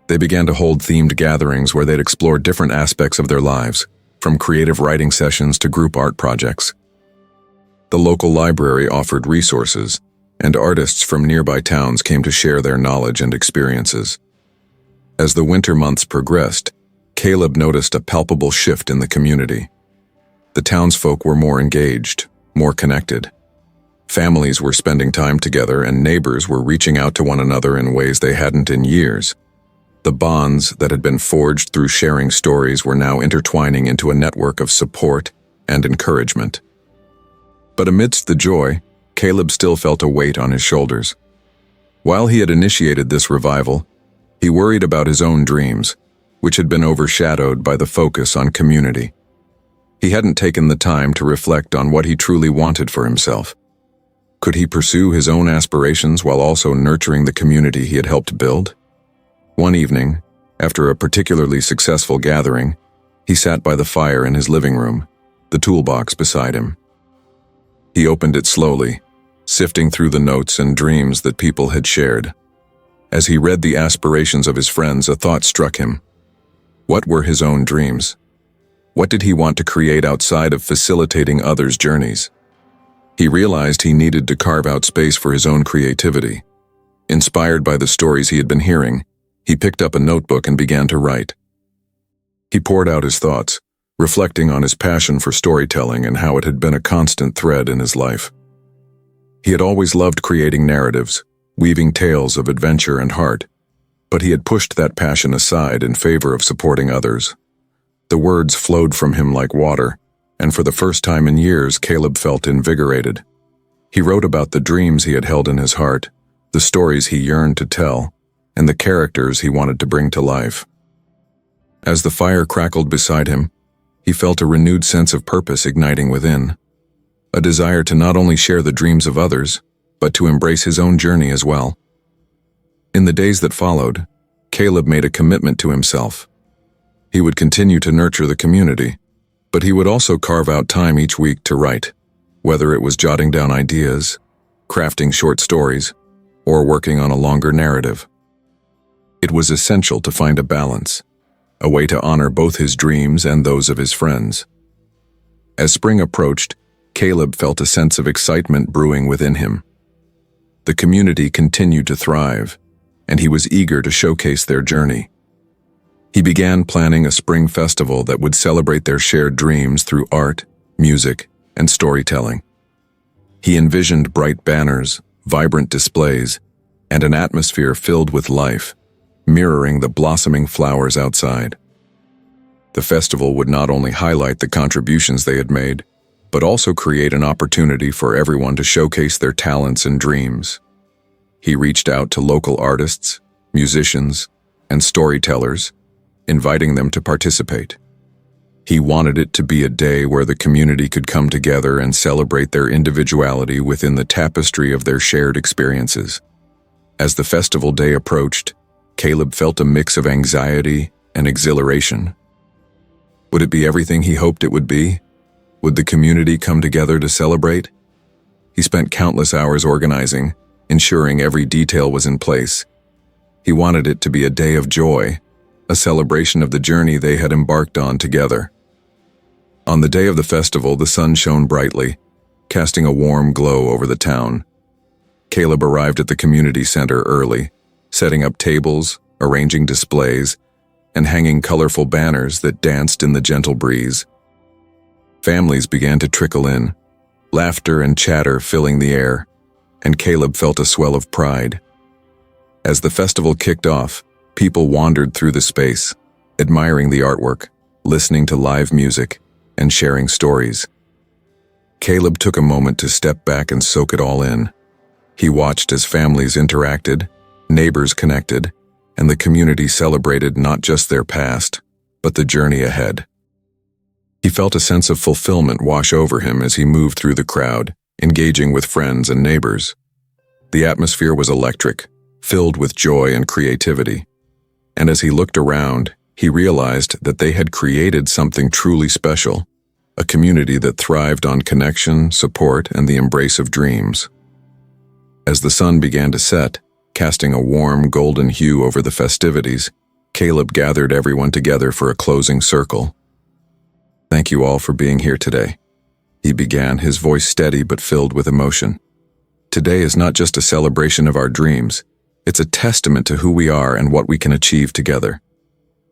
S1: They began to hold themed gatherings where they'd explore different aspects of their lives, from creative writing sessions to group art projects. The local library offered resources, and artists from nearby towns came to share their knowledge and experiences. As the winter months progressed, Caleb noticed a palpable shift in the community. The townsfolk were more engaged, more connected. Families were spending time together, and neighbors were reaching out to one another in ways they hadn't in years. The bonds that had been forged through sharing stories were now intertwining into a network of support and encouragement. But amidst the joy, Caleb still felt a weight on his shoulders. While he had initiated this revival, he worried about his own dreams, which had been overshadowed by the focus on community. He hadn't taken the time to reflect on what he truly wanted for himself. Could he pursue his own aspirations while also nurturing the community he had helped build? One evening, after a particularly successful gathering, he sat by the fire in his living room, the toolbox beside him. He opened it slowly, sifting through the notes and dreams that people had shared. As he read the aspirations of his friends, a thought struck him. What were his own dreams? What did he want to create outside of facilitating others' journeys? He realized he needed to carve out space for his own creativity. Inspired by the stories he had been hearing, he picked up a notebook and began to write. He poured out his thoughts, reflecting on his passion for storytelling and how it had been a constant thread in his life. He had always loved creating narratives, weaving tales of adventure and heart, but he had pushed that passion aside in favor of supporting others. The words flowed from him like water, and for the first time in years, Caleb felt invigorated. He wrote about the dreams he had held in his heart, the stories he yearned to tell, and the characters he wanted to bring to life. As the fire crackled beside him, he felt a renewed sense of purpose igniting within, a desire to not only share the dreams of others, but to embrace his own journey as well. In the days that followed, Caleb made a commitment to himself. He would continue to nurture the community, but he would also carve out time each week to write, whether it was jotting down ideas, crafting short stories, or working on a longer narrative. It was essential to find a balance, a way to honor both his dreams and those of his friends. As spring approached, Caleb felt a sense of excitement brewing within him. The community continued to thrive, and he was eager to showcase their journey. He began planning a spring festival that would celebrate their shared dreams through art, music, and storytelling. He envisioned bright banners, vibrant displays, and an atmosphere filled with life, mirroring the blossoming flowers outside. The festival would not only highlight the contributions they had made, but also create an opportunity for everyone to showcase their talents and dreams. He reached out to local artists, musicians, and storytellers, inviting them to participate. He wanted it to be a day where the community could come together and celebrate their individuality within the tapestry of their shared experiences. As the festival day approached, Caleb felt a mix of anxiety and exhilaration. Would it be everything he hoped it would be? Would the community come together to celebrate? He spent countless hours organizing, ensuring every detail was in place. He wanted it to be a day of joy, a celebration of the journey they had embarked on together. On the day of the festival, the sun shone brightly, casting a warm glow over the town. Caleb arrived at the community center early, setting up tables, arranging displays, and hanging colorful banners that danced in the gentle breeze. Families began to trickle in, laughter and chatter filling the air, and Caleb felt a swell of pride. As the festival kicked off, people wandered through the space, admiring the artwork, listening to live music, and sharing stories. Caleb took a moment to step back and soak it all in. He watched as families interacted, neighbors connected, and the community celebrated not just their past, but the journey ahead. He felt a sense of fulfillment wash over him as he moved through the crowd, engaging with friends and neighbors. The atmosphere was electric, filled with joy and creativity. And as he looked around, he realized that they had created something truly special, a community that thrived on connection, support, and the embrace of dreams. As the sun began to set, casting a warm golden hue over the festivities, Caleb gathered everyone together for a closing circle. "Thank you all for being here today," he began, his voice steady but filled with emotion. "Today is not just a celebration of our dreams, it's a testament to who we are and what we can achieve together.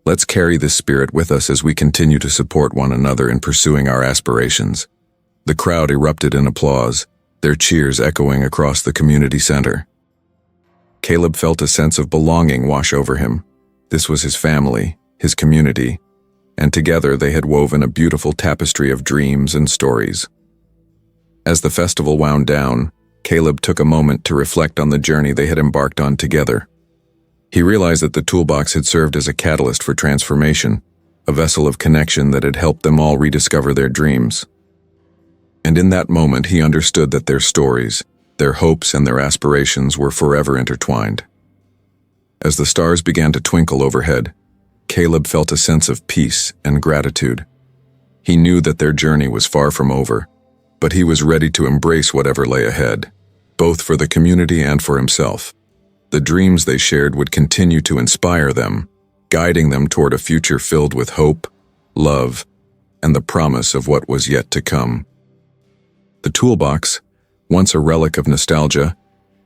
S1: Let's carry this spirit with us as we continue to support one another in pursuing our aspirations." The crowd erupted in applause, their cheers echoing across the community center. Caleb felt a sense of belonging wash over him. This was his family, his community, and together they had woven a beautiful tapestry of dreams and stories. As the festival wound down, Caleb took a moment to reflect on the journey they had embarked on together. He realized that the toolbox had served as a catalyst for transformation, a vessel of connection that had helped them all rediscover their dreams. And in that moment he understood that their stories, their hopes and their aspirations were forever intertwined. As the stars began to twinkle overhead, Caleb felt a sense of peace and gratitude. He knew that their journey was far from over, but he was ready to embrace whatever lay ahead, both for the community and for himself. The dreams they shared would continue to inspire them, guiding them toward a future filled with hope, love, and the promise of what was yet to come. The toolbox, once a relic of nostalgia,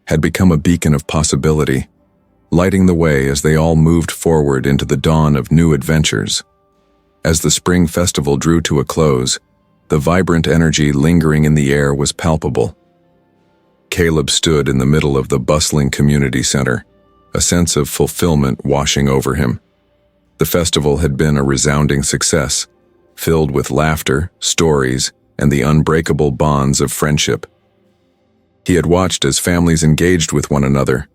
S1: had become a beacon of possibility, lighting the way as they all moved forward into the dawn of new adventures. As the spring festival drew to a close, the vibrant energy lingering in the air was palpable. Caleb stood in the middle of the bustling community center, a sense of fulfillment washing over him. The festival had been a resounding success, filled with laughter, stories, and the unbreakable bonds of friendship. He had watched as families engaged with one another,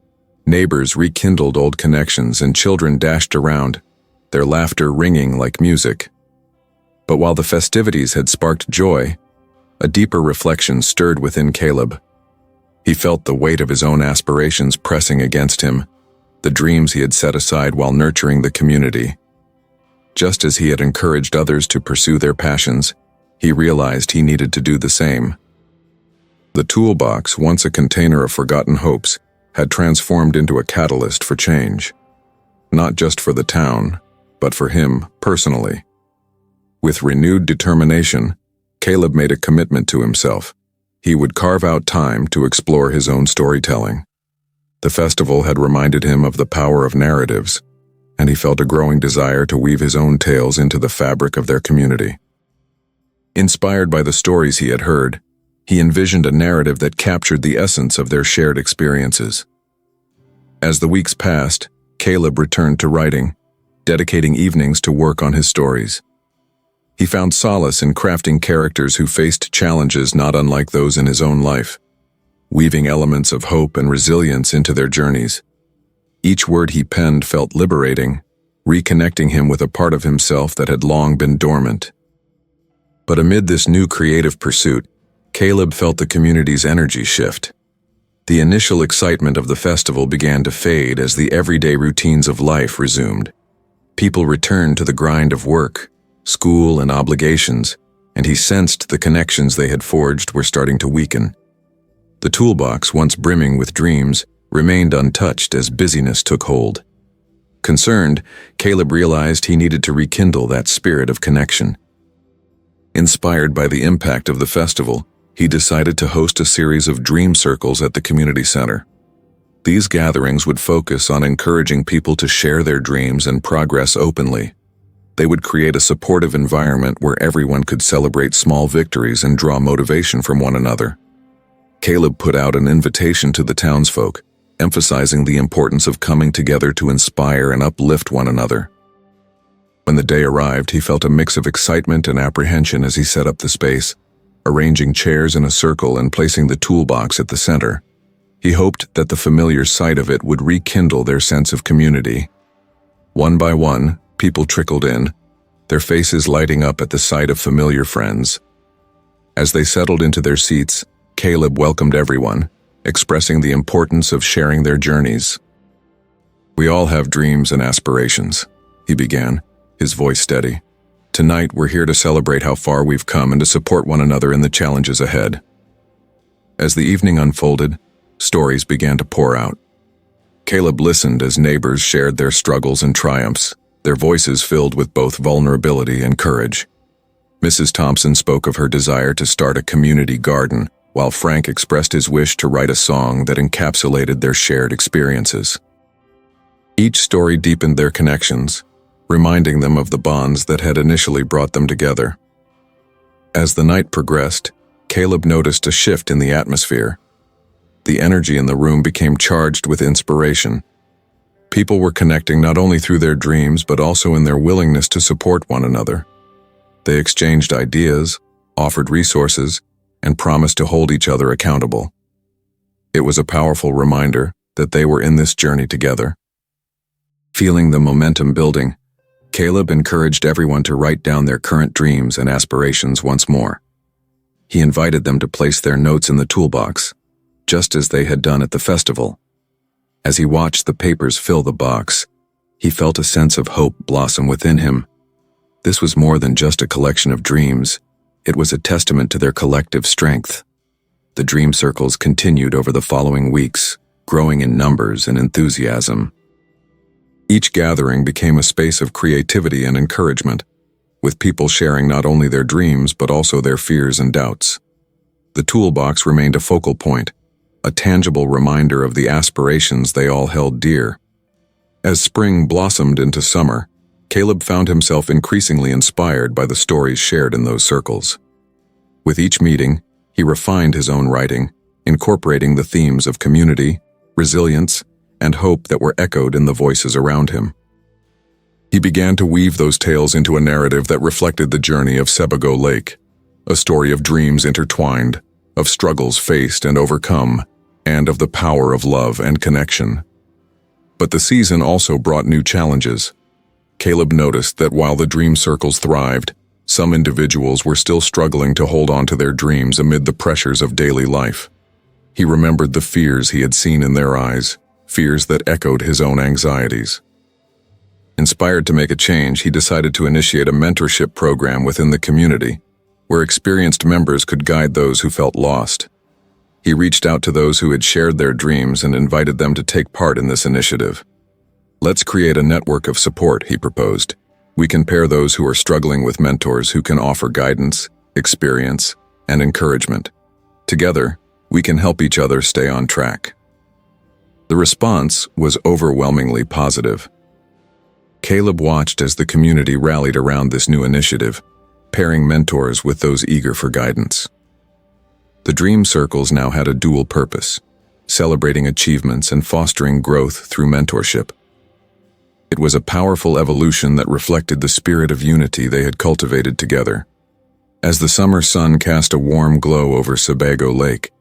S1: neighbors rekindled old connections, and children dashed around, their laughter ringing like music. But while the festivities had sparked joy, a deeper reflection stirred within Caleb. He felt the weight of his own aspirations pressing against him, the dreams he had set aside while nurturing the community. Just as he had encouraged others to pursue their passions, he realized he needed to do the same. The toolbox, once a container of forgotten hopes, had transformed into a catalyst for change. Not just for the town, but for him personally. With renewed determination, Caleb made a commitment to himself. He would carve out time to explore his own storytelling. The festival had reminded him of the power of narratives, and he felt a growing desire to weave his own tales into the fabric of their community. Inspired by the stories he had heard, he envisioned a narrative that captured the essence of their shared experiences. As the weeks passed, Caleb returned to writing, dedicating evenings to work on his stories. He found solace in crafting characters who faced challenges not unlike those in his own life, weaving elements of hope and resilience into their journeys. Each word he penned felt liberating, reconnecting him with a part of himself that had long been dormant. But amid this new creative pursuit, Caleb felt the community's energy shift. The initial excitement of the festival began to fade as the everyday routines of life resumed. People returned to the grind of work, school, and obligations, and he sensed the connections they had forged were starting to weaken. The toolbox, once brimming with dreams, remained untouched as busyness took hold. Concerned, Caleb realized he needed to rekindle that spirit of connection. Inspired by the impact of the festival, he decided to host a series of dream circles at the community center. These gatherings would focus on encouraging people to share their dreams and progress openly. They would create a supportive environment where everyone could celebrate small victories and draw motivation from one another. Caleb put out an invitation to the townsfolk, emphasizing the importance of coming together to inspire and uplift one another. When the day arrived, he felt a mix of excitement and apprehension as he set up the space, arranging chairs in a circle and placing the toolbox at the center. He hoped that the familiar sight of it would rekindle their sense of community. One by one, people trickled in, their faces lighting up at the sight of familiar friends. As they settled into their seats, Caleb welcomed everyone, expressing the importance of sharing their journeys. "We all have dreams and aspirations," he began, his voice steady. "Tonight, we're here to celebrate how far we've come and to support one another in the challenges ahead." As the evening unfolded, stories began to pour out. Caleb listened as neighbors shared their struggles and triumphs, their voices filled with both vulnerability and courage. Mrs. Thompson spoke of her desire to start a community garden, while Frank expressed his wish to write a song that encapsulated their shared experiences. Each story deepened their connections, reminding them of the bonds that had initially brought them together. As the night progressed, Caleb noticed a shift in the atmosphere. The energy in the room became charged with inspiration. People were connecting not only through their dreams but also in their willingness to support one another. They exchanged ideas, offered resources, and promised to hold each other accountable. It was a powerful reminder that they were in this journey together. Feeling the momentum building, Caleb encouraged everyone to write down their current dreams and aspirations once more. He invited them to place their notes in the toolbox, just as they had done at the festival. As he watched the papers fill the box, he felt a sense of hope blossom within him. This was more than just a collection of dreams. It was a testament to their collective strength. The dream circles continued over the following weeks, growing in numbers and enthusiasm. Each gathering became a space of creativity and encouragement, with people sharing not only their dreams but also their fears and doubts. The toolbox remained a focal point, a tangible reminder of the aspirations they all held dear. As spring blossomed into summer, Caleb found himself increasingly inspired by the stories shared in those circles. With each meeting, he refined his own writing, incorporating the themes of community, resilience, and hope that were echoed in the voices around him. He began to weave those tales into a narrative that reflected the journey of Sebago Lake, a story of dreams intertwined, of struggles faced and overcome, and of the power of love and connection. But the season also brought new challenges. Caleb noticed that while the dream circles thrived, some individuals were still struggling to hold on to their dreams amid the pressures of daily life. He remembered the fears he had seen in their eyes, fears that echoed his own anxieties. Inspired to make a change, he decided to initiate a mentorship program within the community, where experienced members could guide those who felt lost. He reached out to those who had shared their dreams and invited them to take part in this initiative. "Let's create a network of support," he proposed. "We can pair those who are struggling with mentors who can offer guidance, experience, and encouragement. Together, we can help each other stay on track." The response was overwhelmingly positive. Caleb watched as the community rallied around this new initiative, pairing mentors with those eager for guidance. The dream circles now had a dual purpose, celebrating achievements and fostering growth through mentorship. It was a powerful evolution that reflected the spirit of unity they had cultivated together. As the summer sun cast a warm glow over Sebago Lake,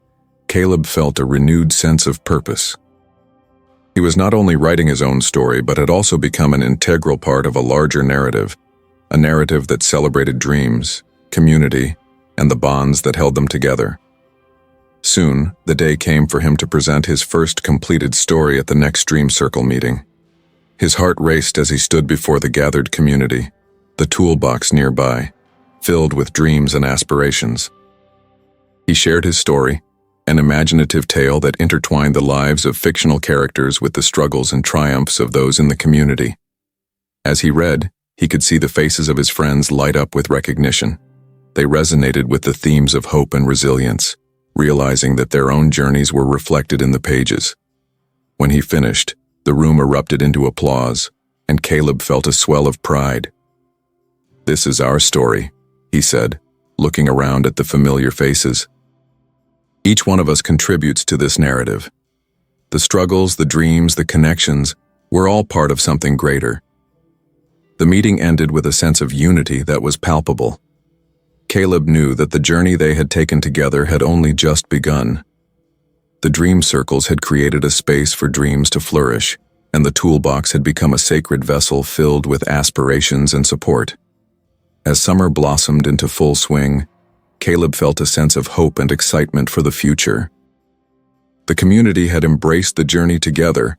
S1: Caleb felt a renewed sense of purpose. He was not only writing his own story, but had also become an integral part of a larger narrative, a narrative that celebrated dreams, community, and the bonds that held them together. Soon, the day came for him to present his first completed story at the next Dream Circle meeting. His heart raced as he stood before the gathered community, the toolbox nearby, filled with dreams and aspirations. He shared his story, an imaginative tale that intertwined the lives of fictional characters with the struggles and triumphs of those in the community. As he read, he could see the faces of his friends light up with recognition. They resonated with the themes of hope and resilience, realizing that their own journeys were reflected in the pages. When he finished, the room erupted into applause, and Caleb felt a swell of pride. "This is our story," he said, looking around at the familiar faces. "Each one of us contributes to this narrative. The struggles, the dreams, the connections, we're all part of something greater." The meeting ended with a sense of unity that was palpable. Caleb knew that the journey they had taken together had only just begun. The dream circles had created a space for dreams to flourish, and the toolbox had become a sacred vessel filled with aspirations and support. As summer blossomed into full swing, Caleb felt a sense of hope and excitement for the future. The community had embraced the journey together,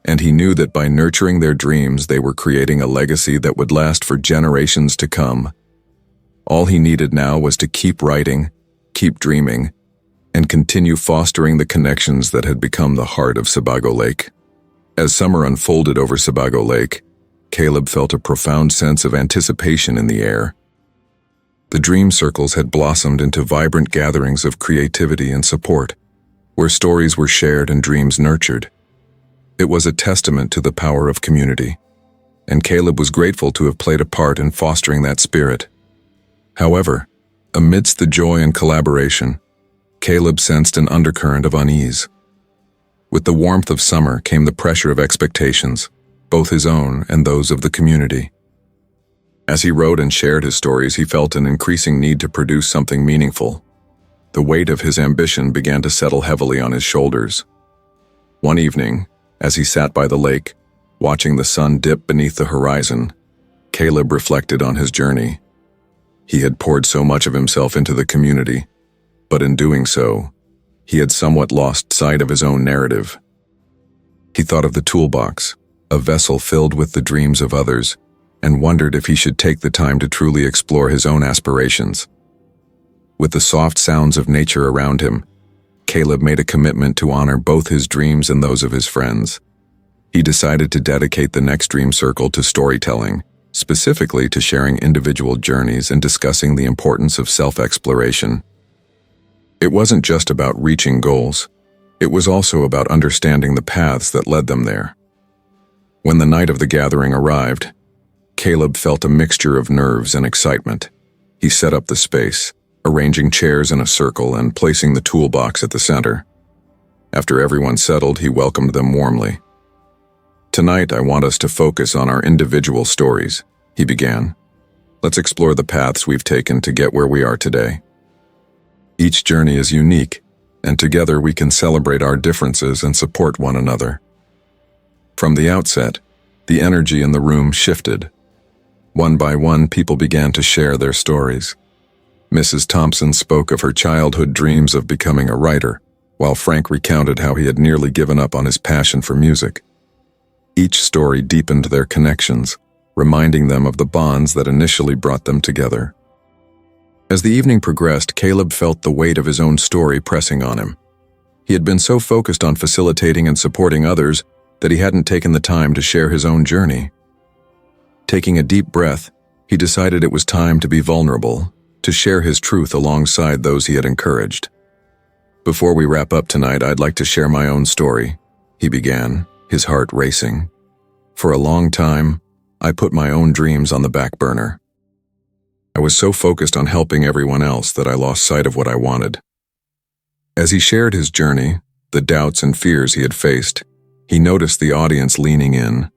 S1: and he knew that by nurturing their dreams they were creating a legacy that would last for generations to come. All he needed now was to keep writing, keep dreaming, and continue fostering the connections that had become the heart of Sebago Lake. As summer unfolded over Sebago Lake, Caleb felt a profound sense of anticipation in the air. The dream circles had blossomed into vibrant gatherings of creativity and support, where stories were shared and dreams nurtured. It was a testament to the power of community, and Caleb was grateful to have played a part in fostering that spirit. However, amidst the joy and collaboration, Caleb sensed an undercurrent of unease. With the warmth of summer came the pressure of expectations, both his own and those of the community. As he wrote and shared his stories, he felt an increasing need to produce something meaningful. The weight of his ambition began to settle heavily on his shoulders. One evening, as he sat by the lake, watching the sun dip beneath the horizon, Caleb reflected on his journey. He had poured so much of himself into the community, but in doing so, he had somewhat lost sight of his own narrative. He thought of the toolbox, a vessel filled with the dreams of others, and wondered if he should take the time to truly explore his own aspirations. With the soft sounds of nature around him, Caleb made a commitment to honor both his dreams and those of his friends. He decided to dedicate the next dream circle to storytelling, specifically to sharing individual journeys and discussing the importance of self-exploration. It wasn't just about reaching goals, it was also about understanding the paths that led them there. When the night of the gathering arrived, Caleb felt a mixture of nerves and excitement. He set up the space, arranging chairs in a circle and placing the toolbox at the center. After everyone settled, he welcomed them warmly. "Tonight, I want us to focus on our individual stories," he began. "Let's explore the paths we've taken to get where we are today. Each journey is unique, and together we can celebrate our differences and support one another." From the outset, the energy in the room shifted. One by one, people began to share their stories. Mrs. Thompson spoke of her childhood dreams of becoming a writer, while Frank recounted how he had nearly given up on his passion for music. Each story deepened their connections, reminding them of the bonds that initially brought them together. As the evening progressed, Caleb felt the weight of his own story pressing on him. He had been so focused on facilitating and supporting others that he hadn't taken the time to share his own journey. Taking a deep breath, he decided it was time to be vulnerable, to share his truth alongside those he had encouraged. "Before we wrap up tonight, I'd like to share my own story," he began, his heart racing. "For a long time, I put my own dreams on the back burner. I was so focused on helping everyone else that I lost sight of what I wanted." As he shared his journey, the doubts and fears he had faced, he noticed the audience leaning in,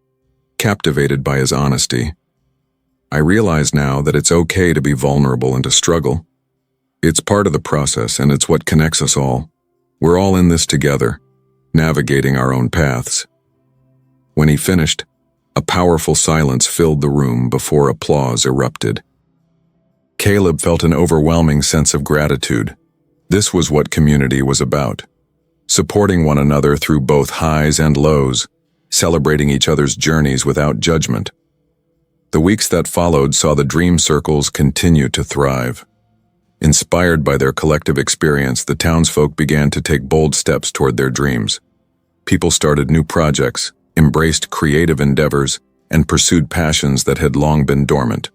S1: captivated by his honesty. "I realize now that it's okay to be vulnerable and to struggle. It's part of the process, and it's what connects us all. We're all in this together, navigating our own paths." When he finished, a powerful silence filled the room before applause erupted. Caleb felt an overwhelming sense of gratitude. This was what community was about. Supporting one another through both highs and lows, celebrating each other's journeys without judgment. The weeks that followed saw the dream circles continue to thrive. Inspired by their collective experience, the townsfolk began to take bold steps toward their dreams. People started new projects, embraced creative endeavors, and pursued passions that had long been dormant.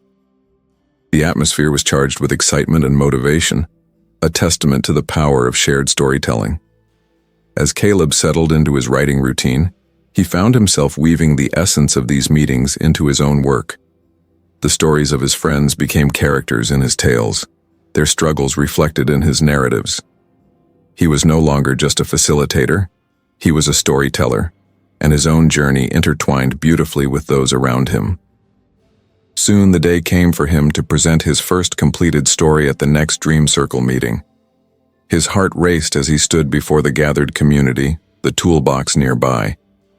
S1: The atmosphere was charged with excitement and motivation, a testament to the power of shared storytelling. As Caleb settled into his writing routine, he found himself weaving the essence of these meetings into his own work. The stories of his friends became characters in his tales, their struggles reflected in his narratives. He was no longer just a facilitator, he was a storyteller, and his own journey intertwined beautifully with those around him. Soon the day came for him to present his first completed story at the next Dream Circle meeting. His heart raced as he stood before the gathered community, the toolbox nearby,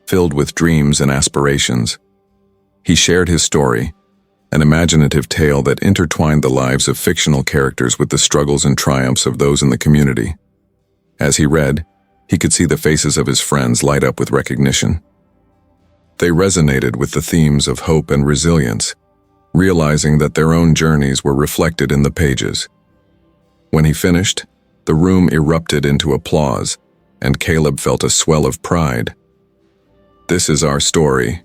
S1: filled with dreams and aspirations. He shared his story, an imaginative tale that intertwined the lives of fictional characters with the struggles and triumphs of those in the community. As he read, he could see the faces of his friends light up with recognition. They resonated with the themes of hope and resilience, realizing that their own journeys were reflected in the pages. When he finished, the room erupted into applause, and Caleb felt a swell of pride. "This is our story,"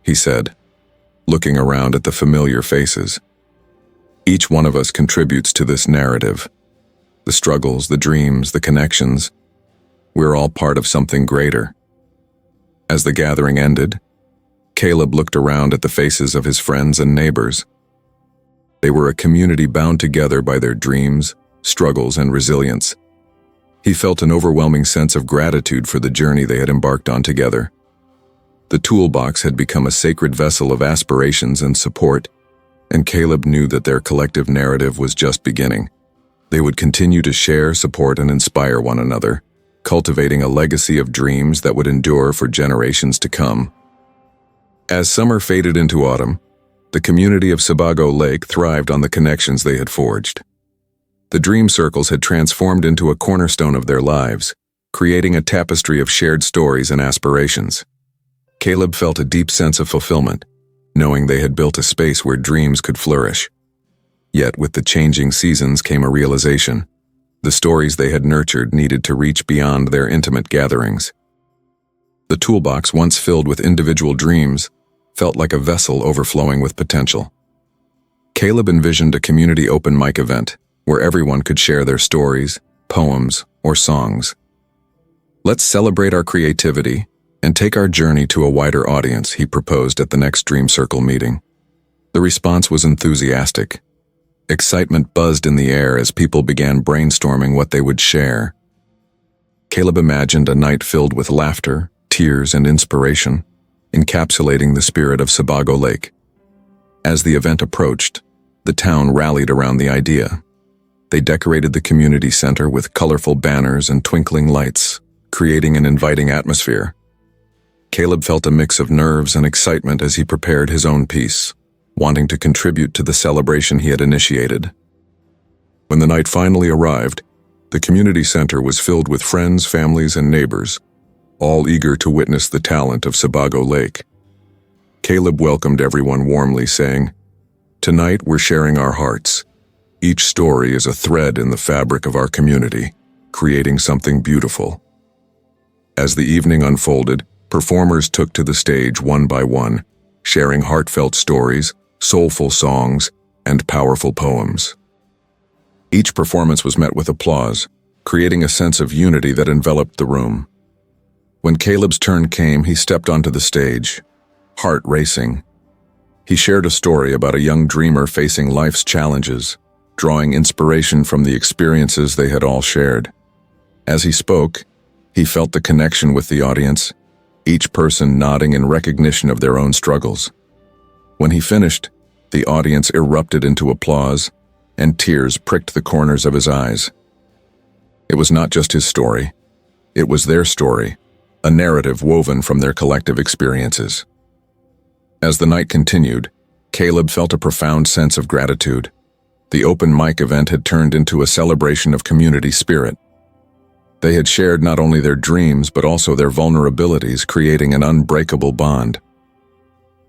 S1: he said, looking around at the familiar faces. "Each one of us contributes to this narrative. The struggles, the dreams, the connections. We're all part of something greater." As the gathering ended, Caleb looked around at the faces of his friends and neighbors. They were a community bound together by their dreams, struggles, and resilience. He felt an overwhelming sense of gratitude for the journey they had embarked on together. The toolbox had become a sacred vessel of aspirations and support, and Caleb knew that their collective narrative was just beginning. They would continue to share, support, and inspire one another, cultivating a legacy of dreams that would endure for generations to come. As summer faded into autumn, the community of Sebago Lake thrived on the connections they had forged. The dream circles had transformed into a cornerstone of their lives, creating a tapestry of shared stories and aspirations. Caleb felt a deep sense of fulfillment, knowing they had built a space where dreams could flourish. Yet with the changing seasons came a realization. The stories they had nurtured needed to reach beyond their intimate gatherings. The toolbox, once filled with individual dreams, felt like a vessel overflowing with potential. Caleb envisioned a community open mic event where everyone could share their stories, poems, or songs. "Let's celebrate our creativity and take our journey to a wider audience," he proposed at the next Dream Circle meeting. The response was enthusiastic. Excitement buzzed in the air as people began brainstorming what they would share. Caleb imagined a night filled with laughter, tears, and inspiration, encapsulating the spirit of Sebago Lake. As the event approached, the town rallied around the idea. They decorated the community center with colorful banners and twinkling lights, creating an inviting atmosphere. Caleb felt a mix of nerves and excitement as he prepared his own piece, wanting to contribute to the celebration he had initiated. When the night finally arrived, the community center was filled with friends, families, and neighbors, all eager to witness the talent of Sebago Lake. Caleb welcomed everyone warmly, saying, "Tonight we're sharing our hearts. Each story is a thread in the fabric of our community, creating something beautiful." As the evening unfolded, performers took to the stage one by one, sharing heartfelt stories, soulful songs, and powerful poems. Each performance was met with applause, creating a sense of unity that enveloped the room. When Caleb's turn came, he stepped onto the stage, heart racing. He shared a story about a young dreamer facing life's challenges, drawing inspiration from the experiences they had all shared. As he spoke, he felt the connection with the audience, each person nodding in recognition of their own struggles. When he finished, the audience erupted into applause, and tears pricked the corners of his eyes. It was not just his story, it was their story, a narrative woven from their collective experiences. As the night continued, Caleb felt a profound sense of gratitude. The open mic event had turned into a celebration of community spirit. They had shared not only their dreams but also their vulnerabilities, creating an unbreakable bond.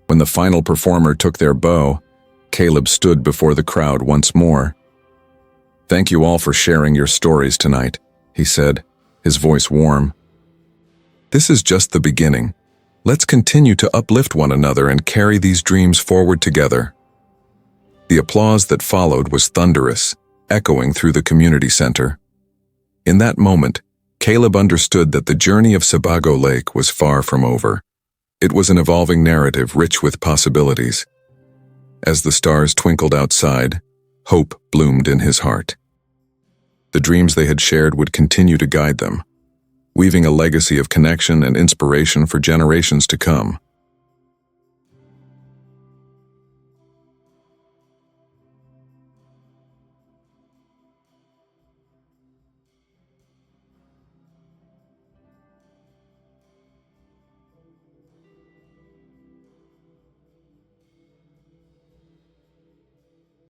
S1: When the final performer took their bow, Caleb stood before the crowd once more. "Thank you all for sharing your stories tonight," he said, his voice warm. "This is just the beginning. Let's continue to uplift one another and carry these dreams forward together." The applause that followed was thunderous, echoing through the community center. In that moment, Caleb understood that the journey of Sebago Lake was far from over. It was an evolving narrative rich with possibilities. As the stars twinkled outside, hope bloomed in his heart. The dreams they had shared would continue to guide them, weaving a legacy of connection and inspiration for generations to come.